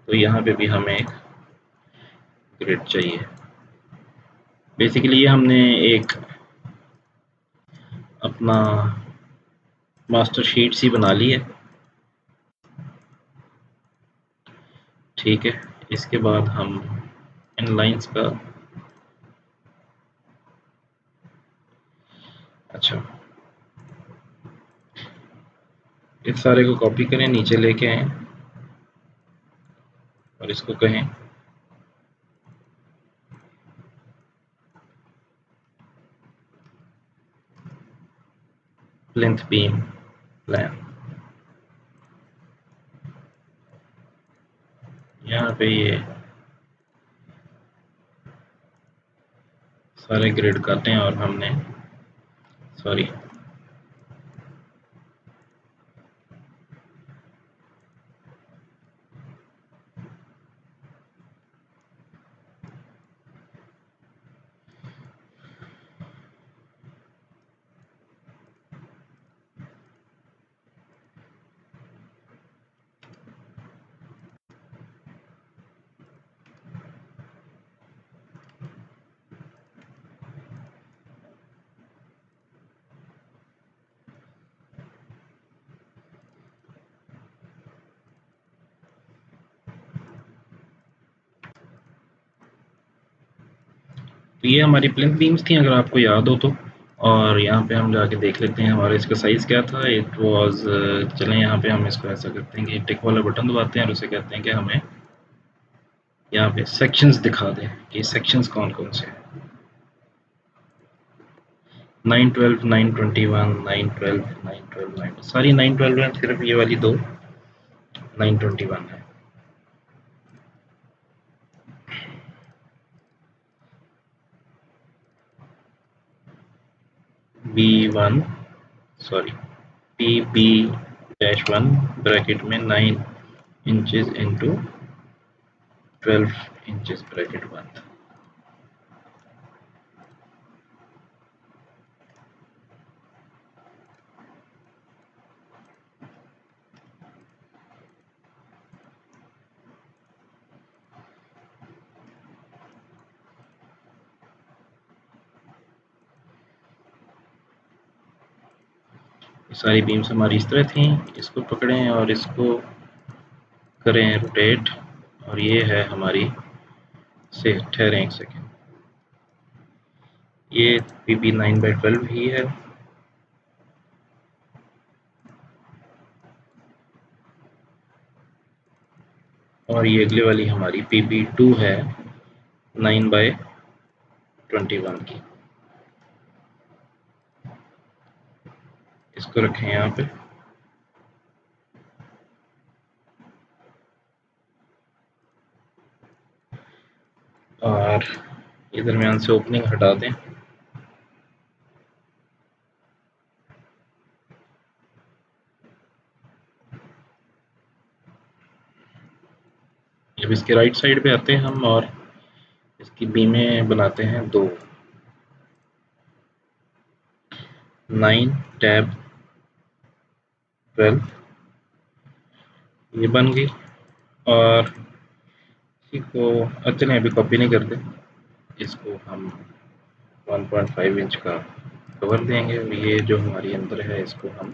तो यहाँ पे भी हमें एक ग्रिड चाहिए। बेसिकली ये हमने एक अपना मास्टर शीट सी बना ली है। ठीक है। इसके बाद हम इन लाइंस का अच्छा इस सारे को कॉपी करें, नीचे लेके आए और इसको कहें प्लिंथ बीम प्लान। यहाँ यहाँ पे ये सारे ग्रिड काटे हैं और हमने सॉरी तो ये हमारी प्लिंथ बीम्स थी, अगर आपको याद हो तो। और यहाँ पे हम जाके देख लेते हैं हमारा इसका साइज़ क्या था। इट वाज, चलें यहाँ पे हम इसको ऐसा करते हैं कि टिक वाला बटन दबाते हैं और उसे कहते हैं कि हमें यहाँ पे सेक्शंस दिखा दें कि सेक्शंस कौन कौन से हैं। 912, 921, 912, 912, 9 सारी 912 हैं, सिर्फ ये वाली दो 921 है। B1 सॉरी PB-1 ब्रैकेट में 9 इंचेस इंटू 12 इंचेस ब्रैकेट बंद। सारी बीम्स हमारी इस तरह थी। इसको पकड़ें और इसको करें रोटेट, और ये है हमारी, से ठहरें एक सेकेंड, ये PB9/12 ही है। और ये अगले वाली हमारी PB2 है 9/21 की। इसको रखें यहाँ पे। और ये दरमियान से ओपनिंग हटा दें। जब इसके राइट साइड पे आते हैं हम और इसकी बीमें बनाते हैं दो, 9 टैब 12, ये बन गई। और इसी को चलें अभी कॉपी नहीं करते, इसको हम 1.5 इंच का कवर देंगे। और ये जो हमारी अंदर है इसको हम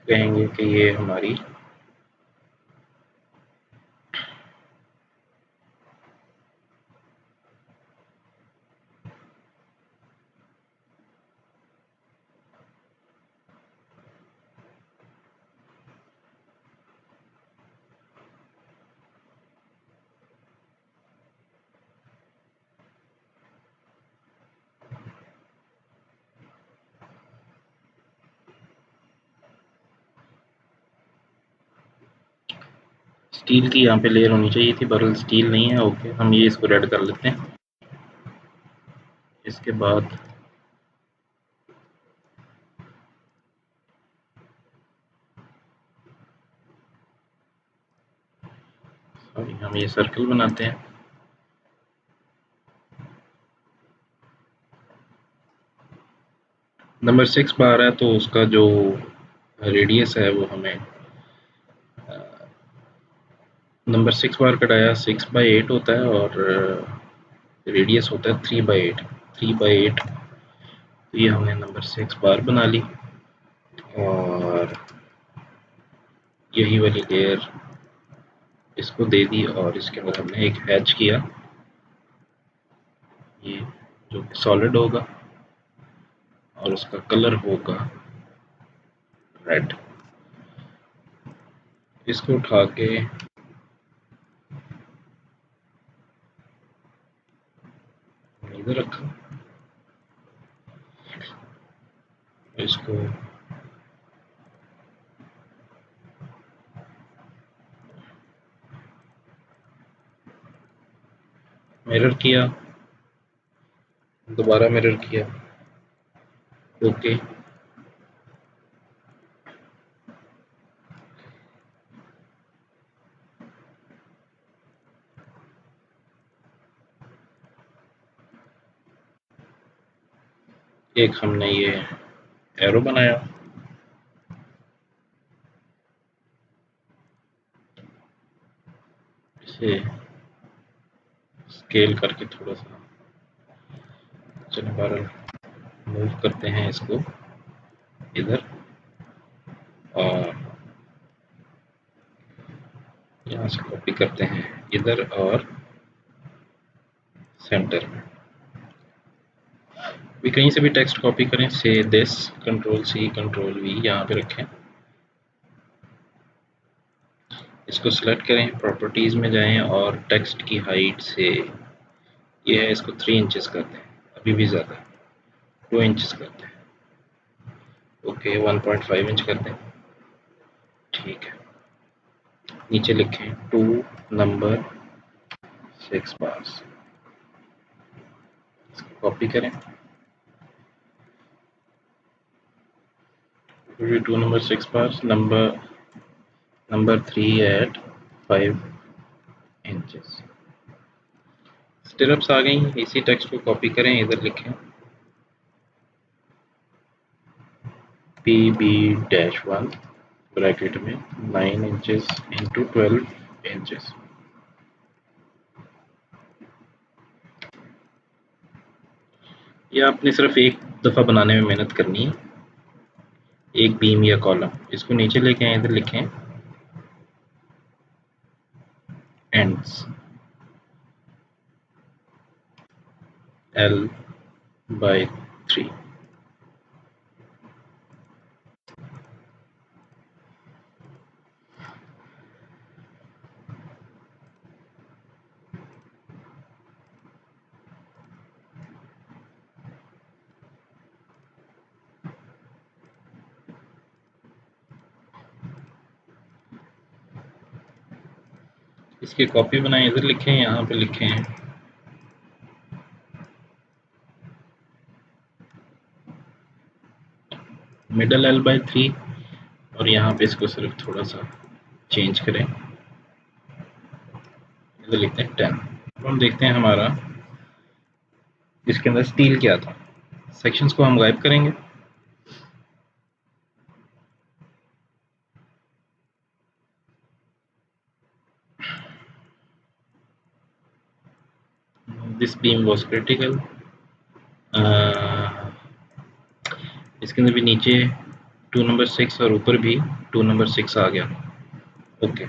कहेंगे कि ये हमारी स्टील की यहाँ पे लेयर होनी चाहिए थी, बरल स्टील नहीं है। ओके, हम ये इसको रेड कर लेते हैं। इसके बाद हम ये सर्कल बनाते हैं। नंबर 6 बार है तो उसका जो रेडियस है वो हमें नंबर 6 बार का डाया 6/8 होता है और रेडियस होता है 3/8। 3/8, तो ये हमने नंबर 6 बार बना ली। और यही वाली लेयर इसको दे दी और इसके अंदर हमने एक हैच किया, ये जो सॉलिड होगा और उसका कलर होगा रेड। इसको उठा के इधर रखा, इसको मिरर किया, दोबारा मिरर किया, ओके। एक हमने ये एरो बनाया, इसे स्केल करके थोड़ा सा, चलो बहरहाल मूव करते हैं इसको इधर, और यहाँ से कॉपी करते हैं इधर और सेंटर में। भी कहीं से भी टेक्स्ट कॉपी करें, से this, control C control V यहाँ पे रखें, इसको सिलेक्ट करें, प्रॉपर्टीज में जाएं और टेक्स्ट की हाइट से ये है, इसको 3 इंचेस करते हैं, अभी भी ज़्यादा 2 इंचेस करते हैं, ओके 1.5 इंच करते हैं, ठीक है। नीचे लिखें 2 नंबर 6 बार्स, इसको कॉपी करें, 2 number 6 bars, number 3 at 5 inches. Stirrups आ गई, इसी टेक्स्ट को कॉपी करें, इधर लिखें PB-1 ब्रैकेट में 9 इंचेस इंटू 12 इंचेस। ये आपने सिर्फ एक दफ़ा बनाने में मेहनत करनी है, एक बीम या कॉलम। इसको नीचे लेके आए, इधर लिखें एंड्स, L/3। इसकी कॉपी बनाएं, इधर लिखें, यहाँ पे लिखें मिडल L/3, और यहाँ पे इसको सिर्फ थोड़ा सा चेंज करें, इधर लिखते हैं 10। अब हम देखते हैं हमारा इसके अंदर स्टील क्या था। सेक्शंस को हम गायब करेंगे, दिस बीम वॉज क्रिटिकल, इसके अंदर भी नीचे 2 नंबर 6 और ऊपर भी 2 नंबर 6 आ गया, ओके।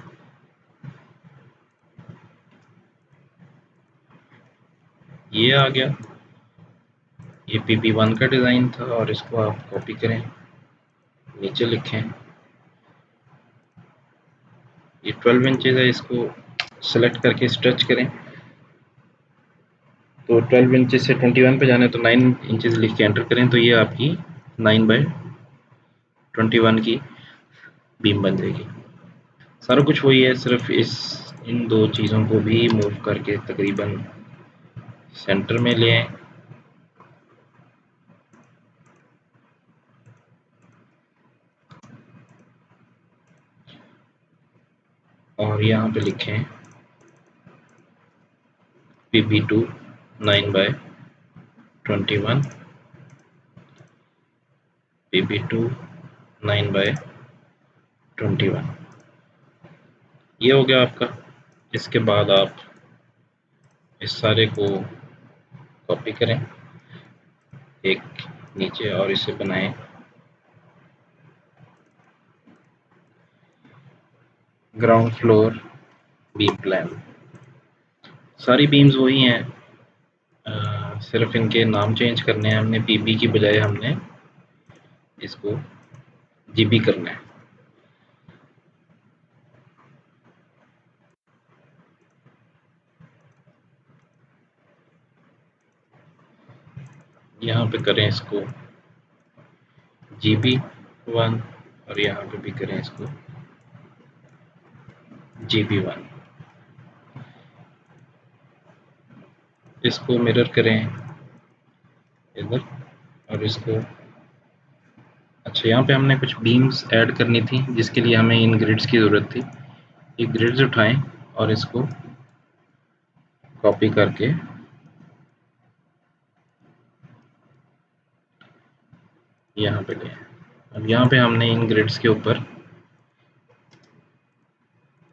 ये आ गया, ये PP1 का डिज़ाइन था, और इसको आप कॉपी करें, नीचे लिखें ये 12 इंचेस है, इसको सेलेक्ट करके स्ट्रेच करें, तो 12 इंचेस से 21 पे जाना है, तो 9 इंचेस लिख के एंटर करें, तो ये आपकी 9/21 की बीम बन जाएगी। सारा कुछ वही है, सिर्फ इन दो चीज़ों को भी मूव करके तकरीबन सेंटर में ले आए, और यहाँ पे लिखें PP2 9/21, PP2 9/21। ये हो गया आपका। इसके बाद आप इस सारे को कॉपी करें एक नीचे, और इसे बनाएं ग्राउंड फ्लोर बीम प्लान। सारी बीम्स वही हैं, सिर्फ इनके नाम चेंज करने हैं हमने, PB की बजाय हमने इसको GB करना है। यहाँ पे करें इसको GB1, और यहाँ पे भी करें इसको GB1। इसको मिरर करें इधर और इसको। अच्छा, यहाँ पे हमने कुछ बीम्स ऐड करनी थी जिसके लिए हमें इन ग्रिड्स की ज़रूरत थी। ये ग्रिड्स उठाएं और इसको कॉपी करके यहाँ पे ले आए। अब यहाँ पे हमने इन ग्रिड्स के ऊपर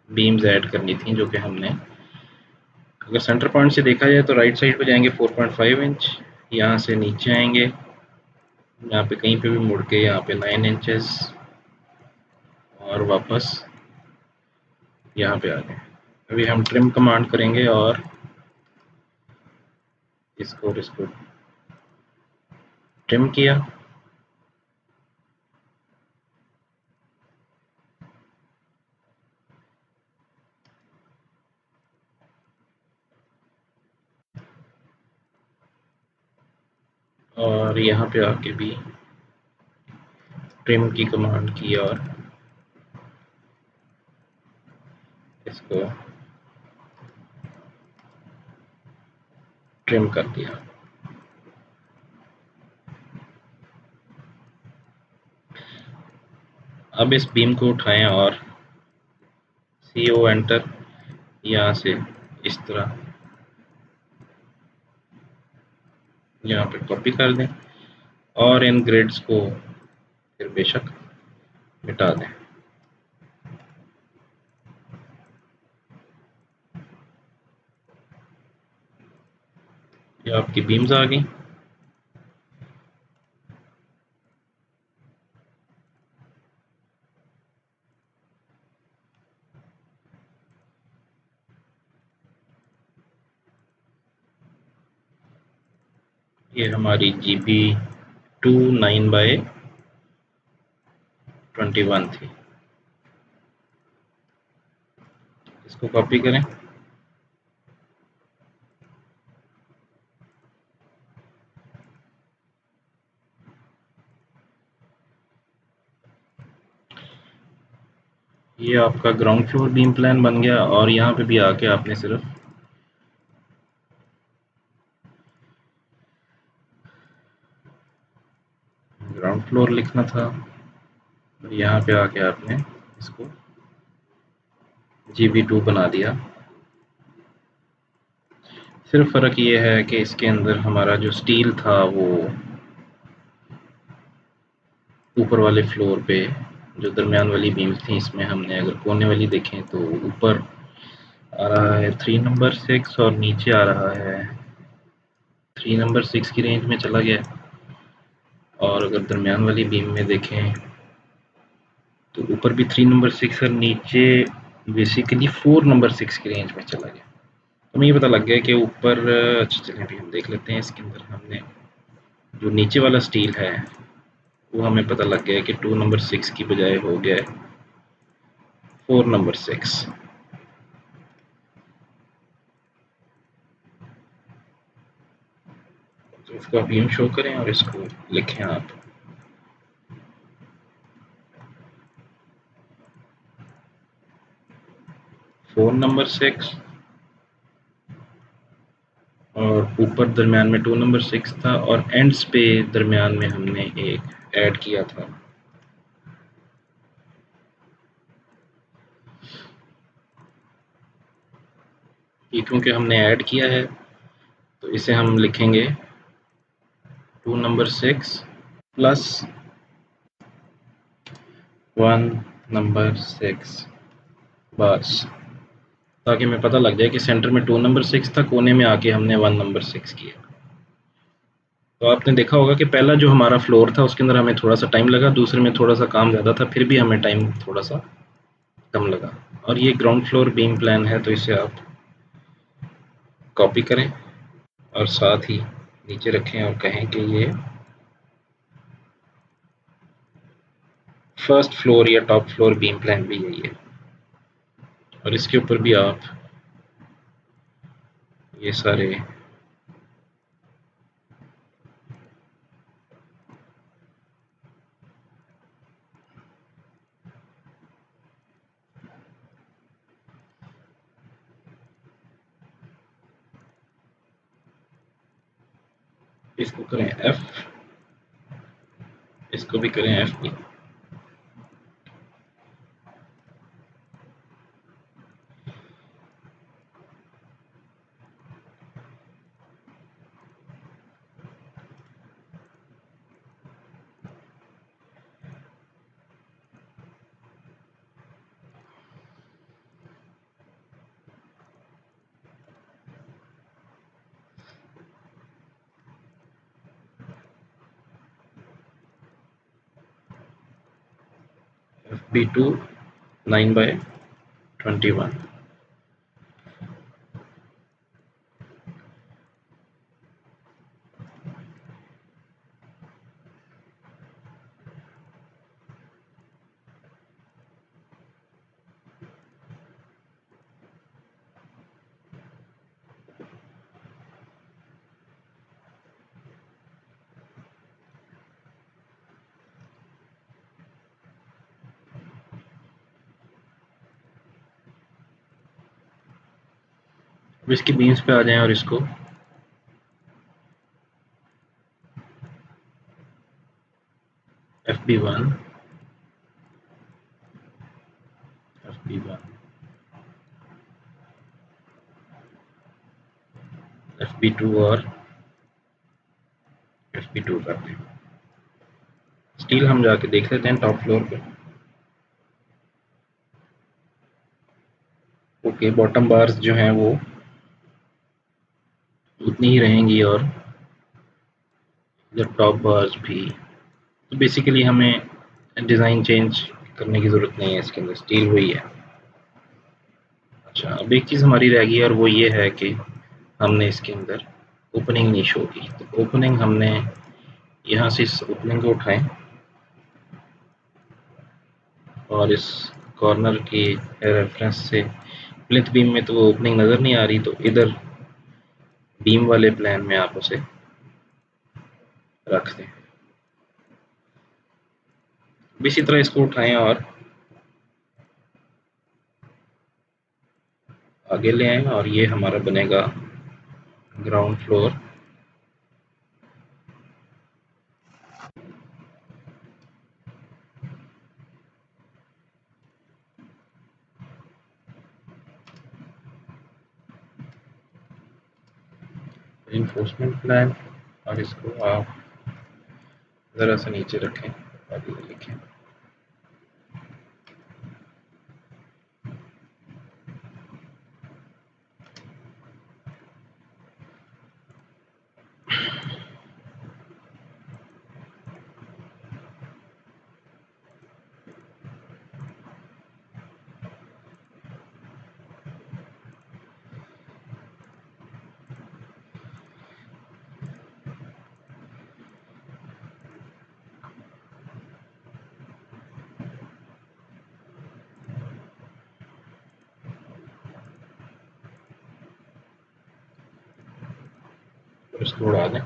बीम्स ऐड करनी थी जो कि हमने, अगर सेंटर पॉइंट से देखा जाए तो राइट साइड पे जाएंगे 4.5 इंच, यहाँ से नीचे आएंगे, यहाँ पे कहीं पे भी मुड़ के यहाँ पे 9 इंचेस और वापस यहाँ पे आ गए। अभी हम ट्रिम कमांड करेंगे और इसको ट्रिम किया। और यहाँ पे आके भी ट्रिम की कमांड की और इसको ट्रिम कर दिया। अब इस बीम को उठाएं और CO एंटर, यहाँ से इस तरह यहाँ पे कॉपी कर दें और इन ग्रिड्स को फिर बेशक मिटा दें। ये आपकी बीम्स आ गई। ये हमारी GB2 9/21 थी। इसको कॉपी करें, ये आपका ग्राउंड फ्लोर बीम प्लान बन गया। और यहाँ पे भी आके आपने सिर्फ ग्राउंड फ्लोर लिखना था और यहाँ पे आके आपने इसको GB2 बना दिया। सिर्फ फ़र्क ये है कि इसके अंदर हमारा जो स्टील था वो ऊपर वाले फ्लोर पे, जो दरमियान वाली बीम्स थी इसमें हमने अगर कोने वाली देखें तो ऊपर आ रहा है 3 नंबर 6 और नीचे आ रहा है 3 नंबर 6 की रेंज में चला गया। और अगर दरमियान वाली बीम में देखें तो ऊपर भी 3 नंबर 6 और नीचे बेसिकली 4 नंबर 6 की रेंज में चला गया। तो हमें ये पता लग गया कि ऊपर, अच्छा चलिए अभी हम देख लेते हैं इसके अंदर हमने जो नीचे वाला स्टील है वो हमें पता लग गया है कि 2 नंबर 6 की बजाय हो गया है 4 नंबर 6। तो इसको आप यूं शो करें और इसको लिखें आप 4 नंबर 6 और ऊपर दरमियान में 2 नंबर 6 था और एंड्स पे दरमियान में हमने एक ऐड किया था। ये क्योंकि हमने ऐड किया है तो इसे हम लिखेंगे 2 नंबर 6 प्लस 1 नंबर 6 बस, ताकि हमें पता लग जाए कि सेंटर में 2 नंबर 6 था, कोने में आके हमने 1 नंबर 6 किया। तो आपने देखा होगा कि पहला जो हमारा फ्लोर था उसके अंदर हमें थोड़ा सा टाइम लगा, दूसरे में थोड़ा सा काम ज़्यादा था, फिर भी हमें टाइम थोड़ा सा कम लगा। और ये ग्राउंड फ्लोर बीम प्लान है तो इसे आप कॉपी करें और साथ ही नीचे रखें और कहें कि ये फर्स्ट फ्लोर या टॉप फ्लोर बीम प्लान भी यही है। और इसके ऊपर भी आप ये सारे इसको करें F, इसको भी करें FB। FB2 9/21। अब इसकी बीम्स पे आ जाएं और इसको FB1, FB1, FB2 और FB2 कर दें। स्टील हम जाके देख लेते हैं टॉप फ्लोर पे। ओके, बॉटम बार्स जो हैं वो उतनी ही रहेंगी और इधर टॉप बार्स भी। तो बेसिकली हमें डिज़ाइन चेंज करने की ज़रूरत नहीं है, इसके अंदर स्टील वही है। अच्छा, अब एक चीज़ हमारी रह गई और वो ये है कि हमने इसके अंदर ओपनिंग नहीं शो की। तो ओपनिंग हमने यहाँ से इस ओपनिंग को उठाएं और इस कॉर्नर के रेफरेंस से प्लिंथ बीम में तो वो ओपनिंग नज़र नहीं आ रही, तो इधर बीम वाले प्लान में आप उसे रख दें। इसी तरह इसको उठाएं और आगे ले आएं और ये हमारा बनेगा ग्राउंड फ्लोर। इन्फोर्समेंट प्लान, और इसको आप ज़रा सा नीचे रखें और ये लिखें। और इसको उड़ा दें।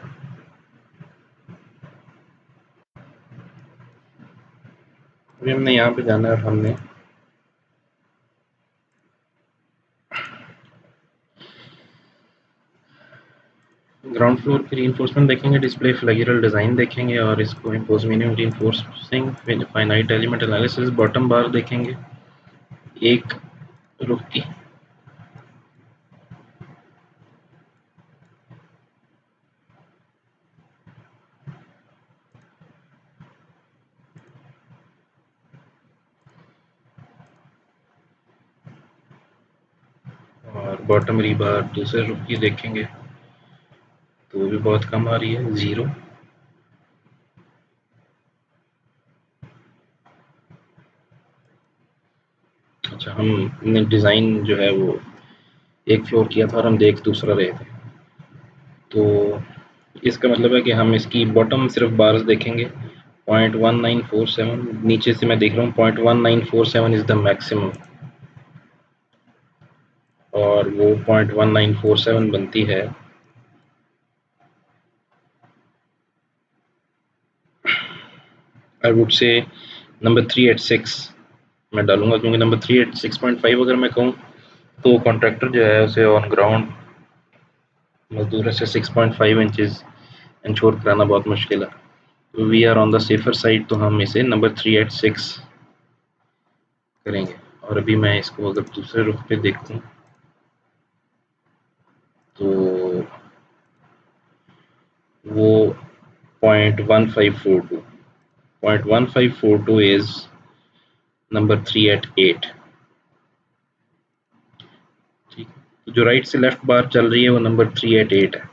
अभी हमने यहाँ पे जाना है और हमने ग्राउंड फ्लोर की रीइंफोर्समेंट देखेंगे, डिस्प्ले फ्लेक्सुरल डिज़ाइन देखेंगे और इसको impose minimum reinforcing finite element analysis. Bottom बार देखेंगे एक रुख की, और बॉटम रीबार दूसरे रुख की देखेंगे तो वो भी बहुत कम आ रही है, 0। अच्छा, हमने डिज़ाइन जो है वो एक फ्लोर किया था और हम देख दूसरा रहे थे, तो इसका मतलब है कि हम इसकी बॉटम सिर्फ बार्स देखेंगे 0.1947। नीचे से मैं देख रहा हूँ 0.1947 इज़ द मैक्सिमम, और वो 0.1947 बनती है आई वुड से नंबर 386 मैं डालूंगा, क्योंकि नंबर 386.5 अगर मैं कहूँ तो कॉन्ट्रैक्टर जो है उसे ऑन ग्राउंड मजदूर से 6.5 इंचज़ इंश्योर कराना बहुत मुश्किल है। तो we are on the safer side, तो हम इसे नंबर 3 at 6 करेंगे। और अभी मैं इसको अगर दूसरे रुख पे देखूं तो वो 0.1542 इज नंबर 3 at 8। ठीक, तो जो राइट से लेफ्ट बार चल रही है वो नंबर 3 at 8 है।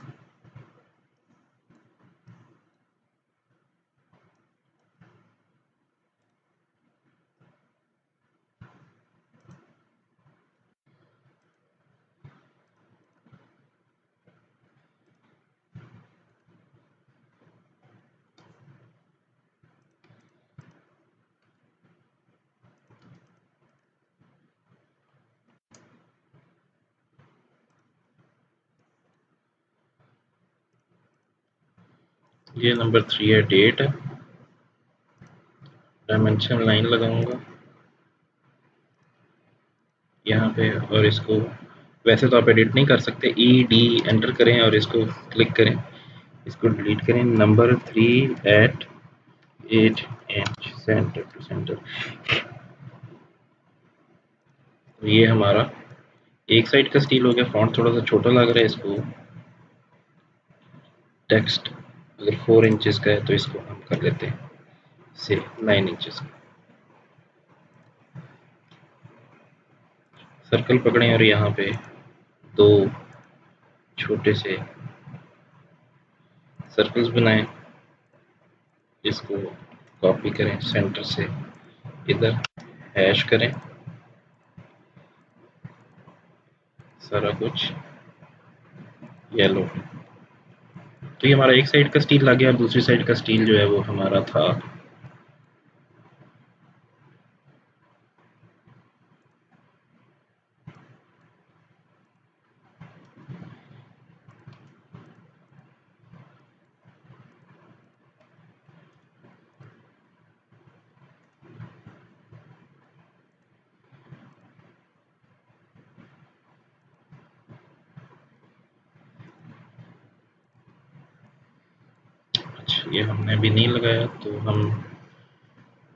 ये नंबर 3 at 8 है। डायमेंशन लाइन लगाऊंगा यहाँ पे, और इसको वैसे तो आप एडिट नहीं कर सकते, ED एंटर करें और इसको क्लिक करें, इसको डिलीट करें। Number 3 at 8 inch centre to centre. तो ये हमारा एक साइड का स्टील हो गया। फॉन्ट थोड़ा सा छोटा लग रहा है इसको। टेक्स्ट अगर 4 इंचेस का है तो इसको हम कर लेते हैं से 9 इंचेस का। सर्कल पकड़ें और यहाँ पे दो छोटे से सर्कल्स बनाएं, इसको कॉपी करें सेंटर से इधर, हैश करें सारा कुछ येलो। तो ये हमारा एक साइड का स्टील लग गया और दूसरी साइड का स्टील जो है वो हमारा था अच्छा। ये हमने अभी नहीं लगाया, तो हम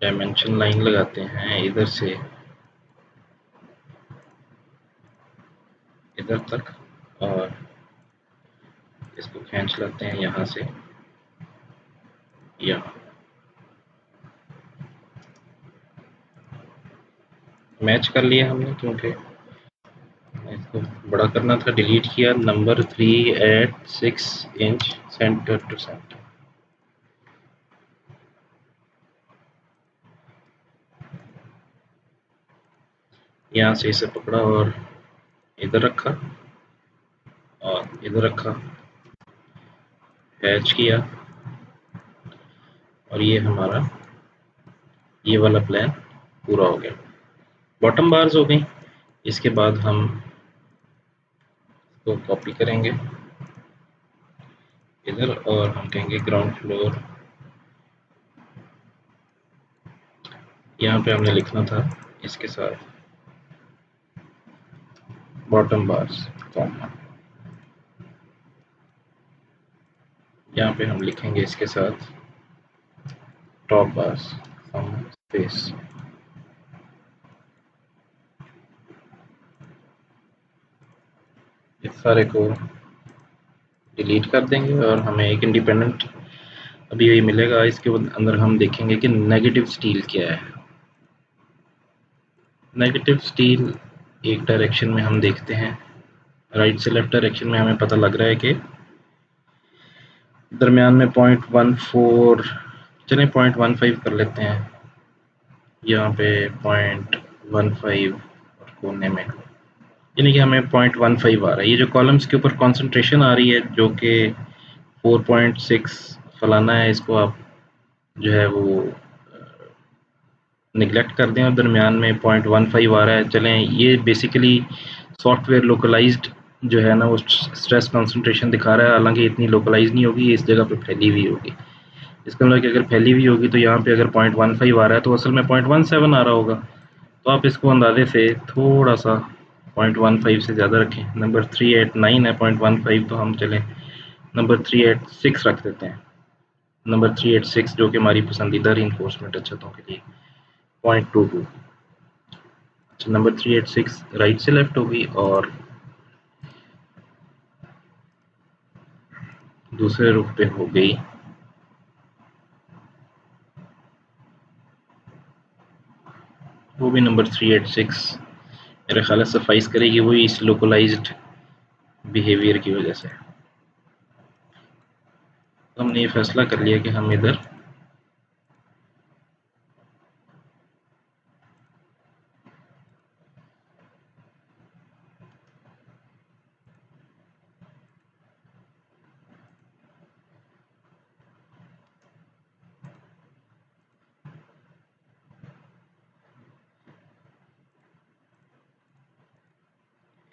डायमेंशन लाइन लगाते हैं इधर से इधर तक, और इसको खींच लेते हैं यहाँ से यहाँ। मैच कर लिया हमने, क्योंकि इसको बड़ा करना था, डिलीट किया। Number 3 at 6 inch centre to centre. यहाँ से इसे पकड़ा और इधर रखा और इधर रखा, हैच किया, और ये हमारा ये वाला प्लान पूरा हो गया। बॉटम बार्स हो गई। इसके बाद हम इसको कॉपी करेंगे इधर, और हम कहेंगे ग्राउंड फ्लोर। यहाँ पे हमने लिखना था इसके साथ बॉटम बार्स कॉमा। यहाँ पे हम लिखेंगे इसके साथ टॉप बार्स कॉमा स्पेस। इस सारे को डिलीट कर देंगे और हमें एक इंडिपेंडेंट अभी यही मिलेगा। इसके अंदर हम देखेंगे कि नेगेटिव स्टील क्या है। नेगेटिव स्टील एक डायरेक्शन में हम देखते हैं, राइट से लेफ्ट डायरेक्शन में हमें पता लग रहा है कि दरमियान में 0.14, चलें 0.15 कर लेते हैं यहाँ पे, 0.15 और कोने में, यानी कि हमें 0.15 आ रहा है। ये जो कॉलम्स के ऊपर कॉन्सेंट्रेशन आ रही है जो कि 4.6 फलाना है, इसको आप जो है वो निगलेक्ट कर दें, और दरमियान में 0.15 आ रहा है। चलें, ये बेसिकली सॉफ्टवेयर लोकलाइज्ड जो है ना वो स्ट्रेस कॉन्सेंट्रेशन दिखा रहा है, हालांकि इतनी लोकलाइज नहीं होगी, इस जगह पे फैली हुई होगी। इसका मतलब कि अगर फैली हुई होगी तो यहाँ पे अगर 0.15 आ रहा है तो असल में 0.17 आ रहा होगा। तो आप इसको अंदाजे से थोड़ा सा 0.15 से ज़्यादा रखें। नंबर 3 at 9 है, 0.15 तो हम चलें नंबर 386 रख देते हैं। नंबर 386 जो कि हमारी पसंदीदा रीइंफोर्समेंट अच्छतों के लिए 0.22। अच्छा, नंबर 386 राइट से लेफ्ट होगी और दूसरे रुख पे हो गई वो भी नंबर 386 मेरे ख्याल से सफाइस करेगी, वही इस लोकलाइज्ड बिहेवियर की वजह से। तो हमने ये फैसला कर लिया कि हम इधर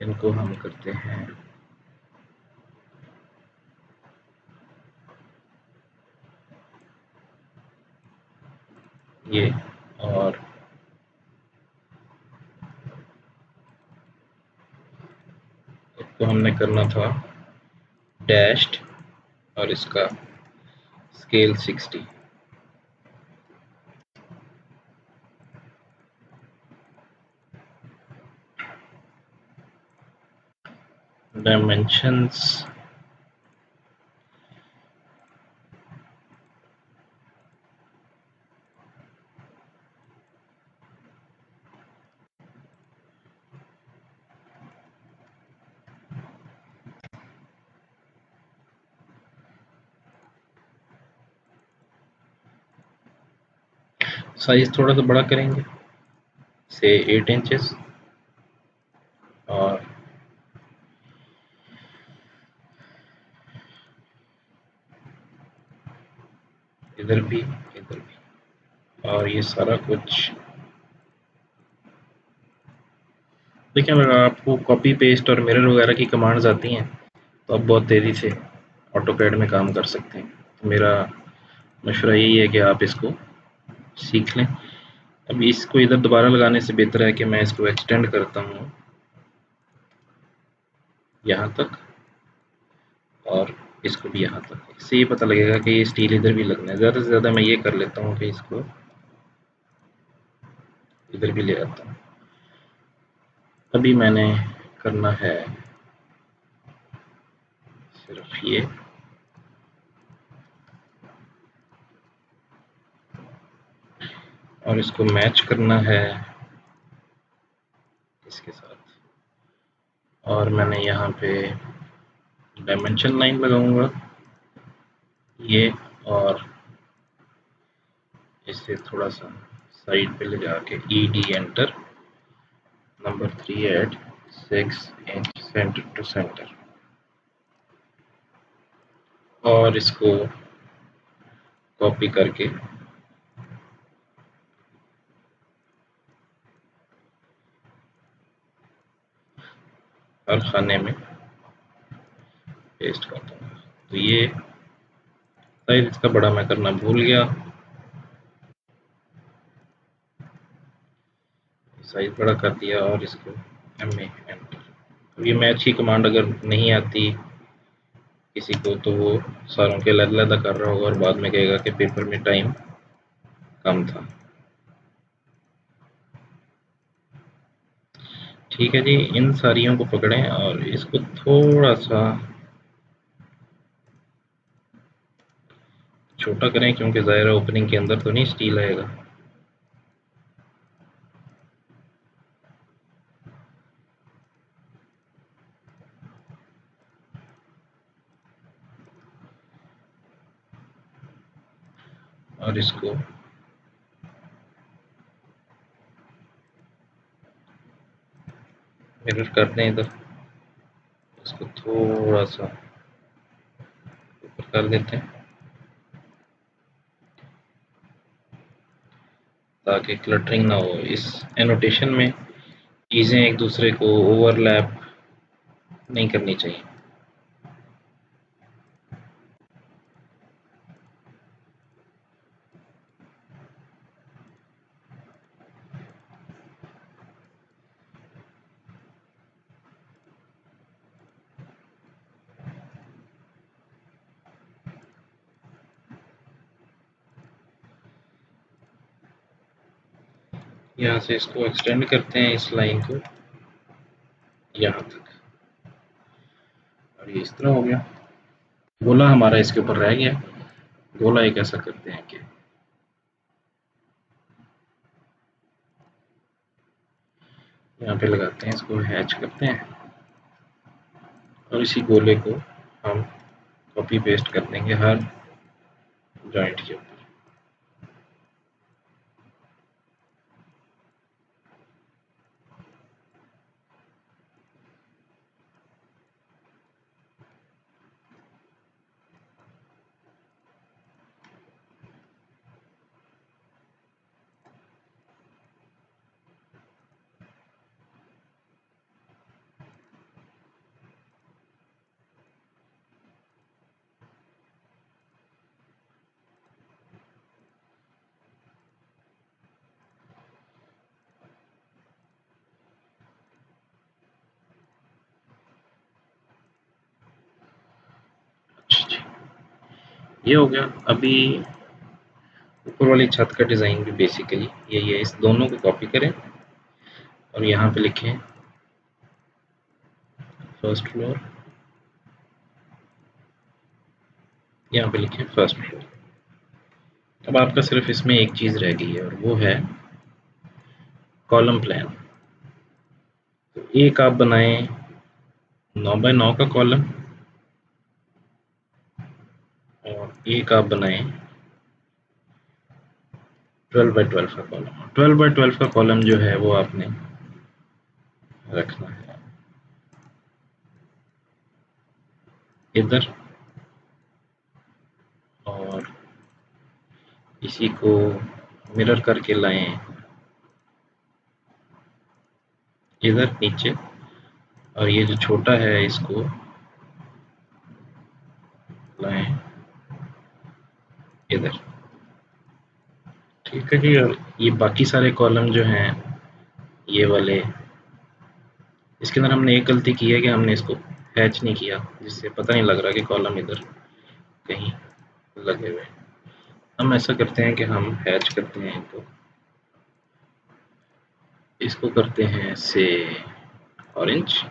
इनको हम करते हैं ये, और इसको हमने करना था डैश्ड और इसका स्केल 60। डायमेंशंस साइज थोड़ा सा बड़ा करेंगे से 8 इंचेस, और इधर भी, इधर भी, और ये सारा कुछ। देखिए, अगर आपको कॉपी पेस्ट और मिरर वगैरह की कमांड्स आती हैं तो आप बहुत तेज़ी से ऑटोकैड में काम कर सकते हैं। तो मेरा मशवरा यही है कि आप इसको सीख लें। अब इसको इधर दोबारा लगाने से बेहतर है कि मैं इसको एक्सटेंड करता हूँ यहाँ तक, और इसको भी यहाँ तक। इससे ये पता लगेगा कि ये स्टील इधर भी लगना है। ज़्यादा से ज़्यादा मैं ये कर लेता हूँ कि इसको इधर भी ले आता हूँ। अभी मैंने करना है सिर्फ ये, और इसको मैच करना है इसके साथ, और मैंने यहाँ पे डायमेंशन लाइन लगाऊंगा ये, और इसे थोड़ा सा साइड पे ले जाके ED enter, number 3 at 6 inch centre to centre, और इसको कॉपी करके हर खाने में पेस्ट कर दूंगा। तो ये साइज इसका बड़ा मैं करना भूल गया, साइज बड़ा कर दिया, और इसको MA एंटर। अब ये मैच की कमांड अगर नहीं आती किसी को तो वो सारों के अलग-अलग कर रहा होगा और बाद में कहेगा कि पेपर में टाइम कम था। ठीक है जी, इन सारियों को पकड़ें और इसको थोड़ा सा छोटा करें, क्योंकि ज़ाहिर ओपनिंग के अंदर तो नहीं स्टील आएगा। और इसको मिरर कर दें इधर, इसको थोड़ा सा ऊपर कर देते हैं ताकि क्लटरिंग ना हो। इस एनोटेशन में चीज़ें एक दूसरे को ओवरलैप नहीं करनी चाहिए। यहाँ से इसको एक्सटेंड करते हैं इस लाइन को यहाँ तक, और ये इस तरह हो गया। गोला हमारा इसके ऊपर रह गया। गोला एक ऐसा करते हैं कि यहाँ पे लगाते हैं, इसको हैच करते हैं और इसी गोले को हम कॉपी पेस्ट कर देंगे हर जॉइंट के ऊपर। अच्छा जी, ये हो गया। अभी ऊपर वाली छत का डिज़ाइन भी बेसिकली यही है। इस दोनों को कॉपी करें और यहाँ पे लिखें फर्स्ट फ्लोर, यहाँ पे लिखें फर्स्ट फ्लोर। अब आपका सिर्फ इसमें एक चीज़ रह गई है और वो है कॉलम प्लान। तो एक आप बनाएं 9x9 का कॉलम और एक आप बनाएं 12x12 का कॉलम। 12x12 का कॉलम जो है वो आपने रखना है इधर, और इसी को मिरर करके लाएं इधर नीचे, और ये जो छोटा है इसको लाएं इधर। ठीक है जी। और ये बाकी सारे कॉलम जो हैं ये वाले, इसके अंदर हमने एक गलती की है कि हमने इसको हैच नहीं किया, जिससे पता नहीं लग रहा कि कॉलम इधर कहीं लगे हुए हैं। हम ऐसा करते हैं कि हम हैच करते हैं इनको, इसको करते हैं से ऑरेंज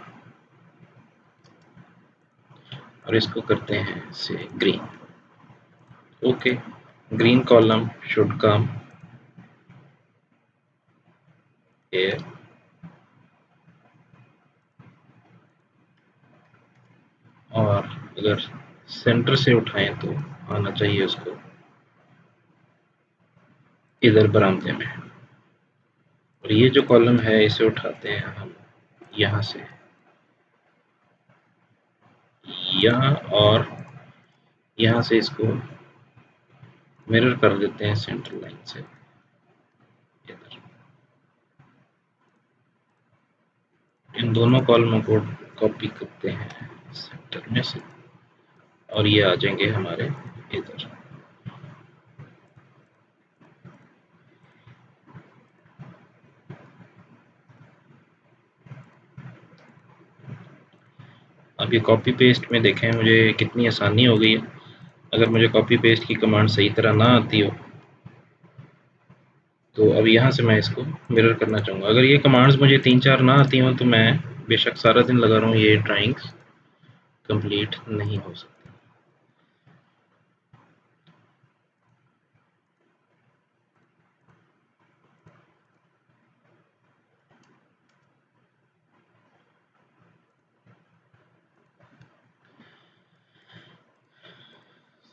और इसको करते हैं से green. Okay, green column should come here, और अगर सेंटर से उठाएं तो आना चाहिए उसको इधर बरामदे में। और ये जो कॉलम है इसे उठाते हैं हम यहाँ से यहाँ, और यहाँ से इसको मिरर कर देते हैं सेंटर लाइन से इधर। इन दोनों कॉलमों को कॉपी करते हैं सेंटर में से और ये आ जाएंगे हमारे इधर। अब ये कॉपी पेस्ट में देखें मुझे कितनी आसानी हो गई है। अगर मुझे कॉपी पेस्ट की कमांड सही तरह ना आती हो तो अब यहाँ से मैं इसको मिरर करना चाहूँगा। अगर ये कमांड्स मुझे 3-4 ना आती हों तो मैं बेशक सारा दिन लगा रहा हूँ, ये ड्राइंग्स कंप्लीट नहीं हो सकती।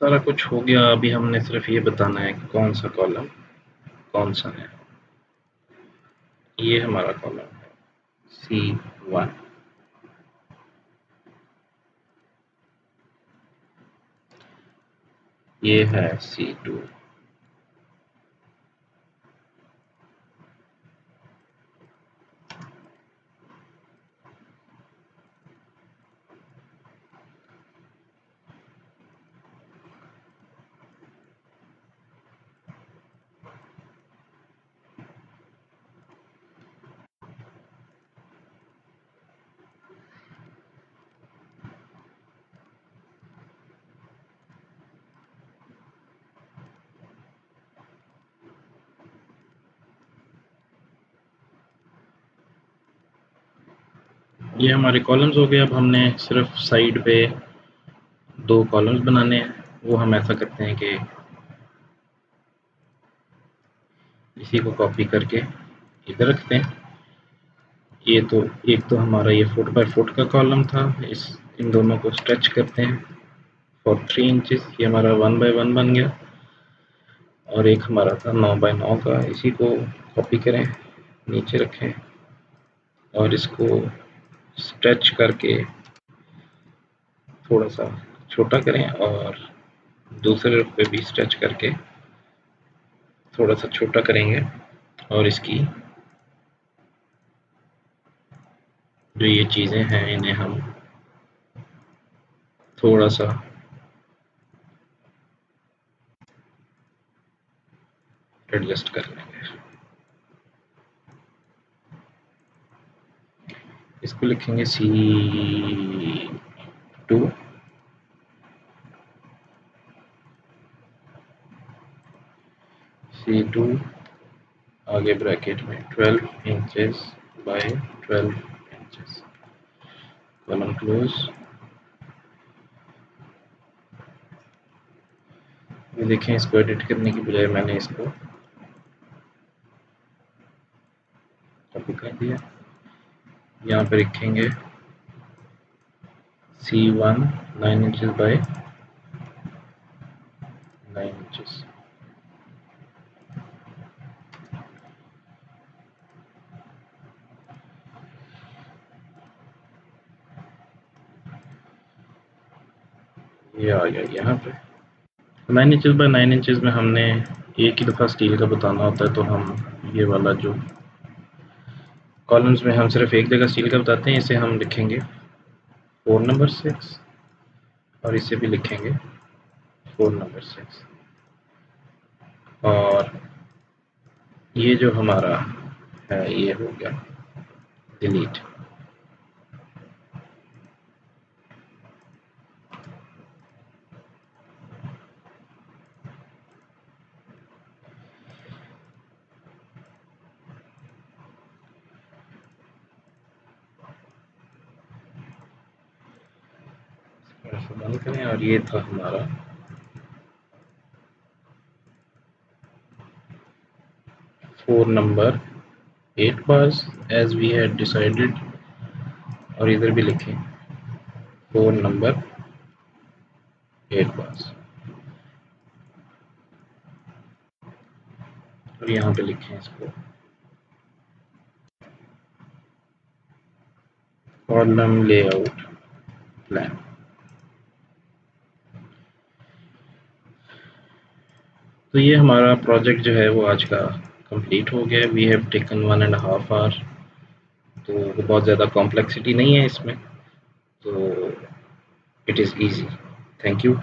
सारा कुछ हो गया। अभी हमने सिर्फ ये बताना है कि कौन सा कॉलम कौन सा है। ये हमारा कॉलम है C1, ये है C2, ये हमारे कॉलम्स हो गए। अब हमने सिर्फ साइड पे 2 कॉलम्स बनाने हैं। वो हम ऐसा करते हैं कि इसी को कॉपी करके इधर रखते हैं। ये तो एक तो हमारा ये फुट बाय फुट का कॉलम था, इन दोनों को स्ट्रेच करते हैं फॉर 3 इंचेस। ये हमारा 1 बाय 1 बन गया। और एक हमारा था 9 बाय 9 का, इसी को कॉपी करें, नीचे रखें और इसको स्ट्रेच करके थोड़ा सा छोटा करें और दूसरे पे भी स्ट्रेच करके थोड़ा सा छोटा करेंगे। और इसकी जो ये चीज़ें हैं इन्हें हम थोड़ा सा एडजस्ट कर लेंगे। इसको लिखेंगे C2 C2 आगे ब्रैकेट में 12 inches bye 12 inches, column close. ये देखें, इसको एडिट करने की बजाय मैंने इसको कॉपी कर दिया। यहाँ पे लिखेंगे C1 9 इंचेस बाय 9 इंचेस। ये आ गया यहाँ पे 9 इंचेस बाय 9 इंचेस में हमने एक ही दफ़ा स्टील का बताना होता है, तो हम ये वाला जो कॉलम्स में हम सिर्फ एक जगह स्टील का बताते हैं। इसे हम लिखेंगे 4 नंबर 6 और इसे भी लिखेंगे 4 नंबर 6। और ये जो हमारा है ये हो गया डिलीट। बंद करें। और ये था हमारा 4 number 8 bars as we had decided। और इधर भी लिखें 4 नंबर 8 bars और यहाँ पे लिखें इसको कॉलम लेआउट प्लान। तो ये हमारा प्रोजेक्ट जो है वो आज का कंप्लीट हो गया। We have taken 1.5 hour. तो बहुत ज़्यादा कॉम्प्लेक्सिटी नहीं है इसमें, तो it is easy. Thank you.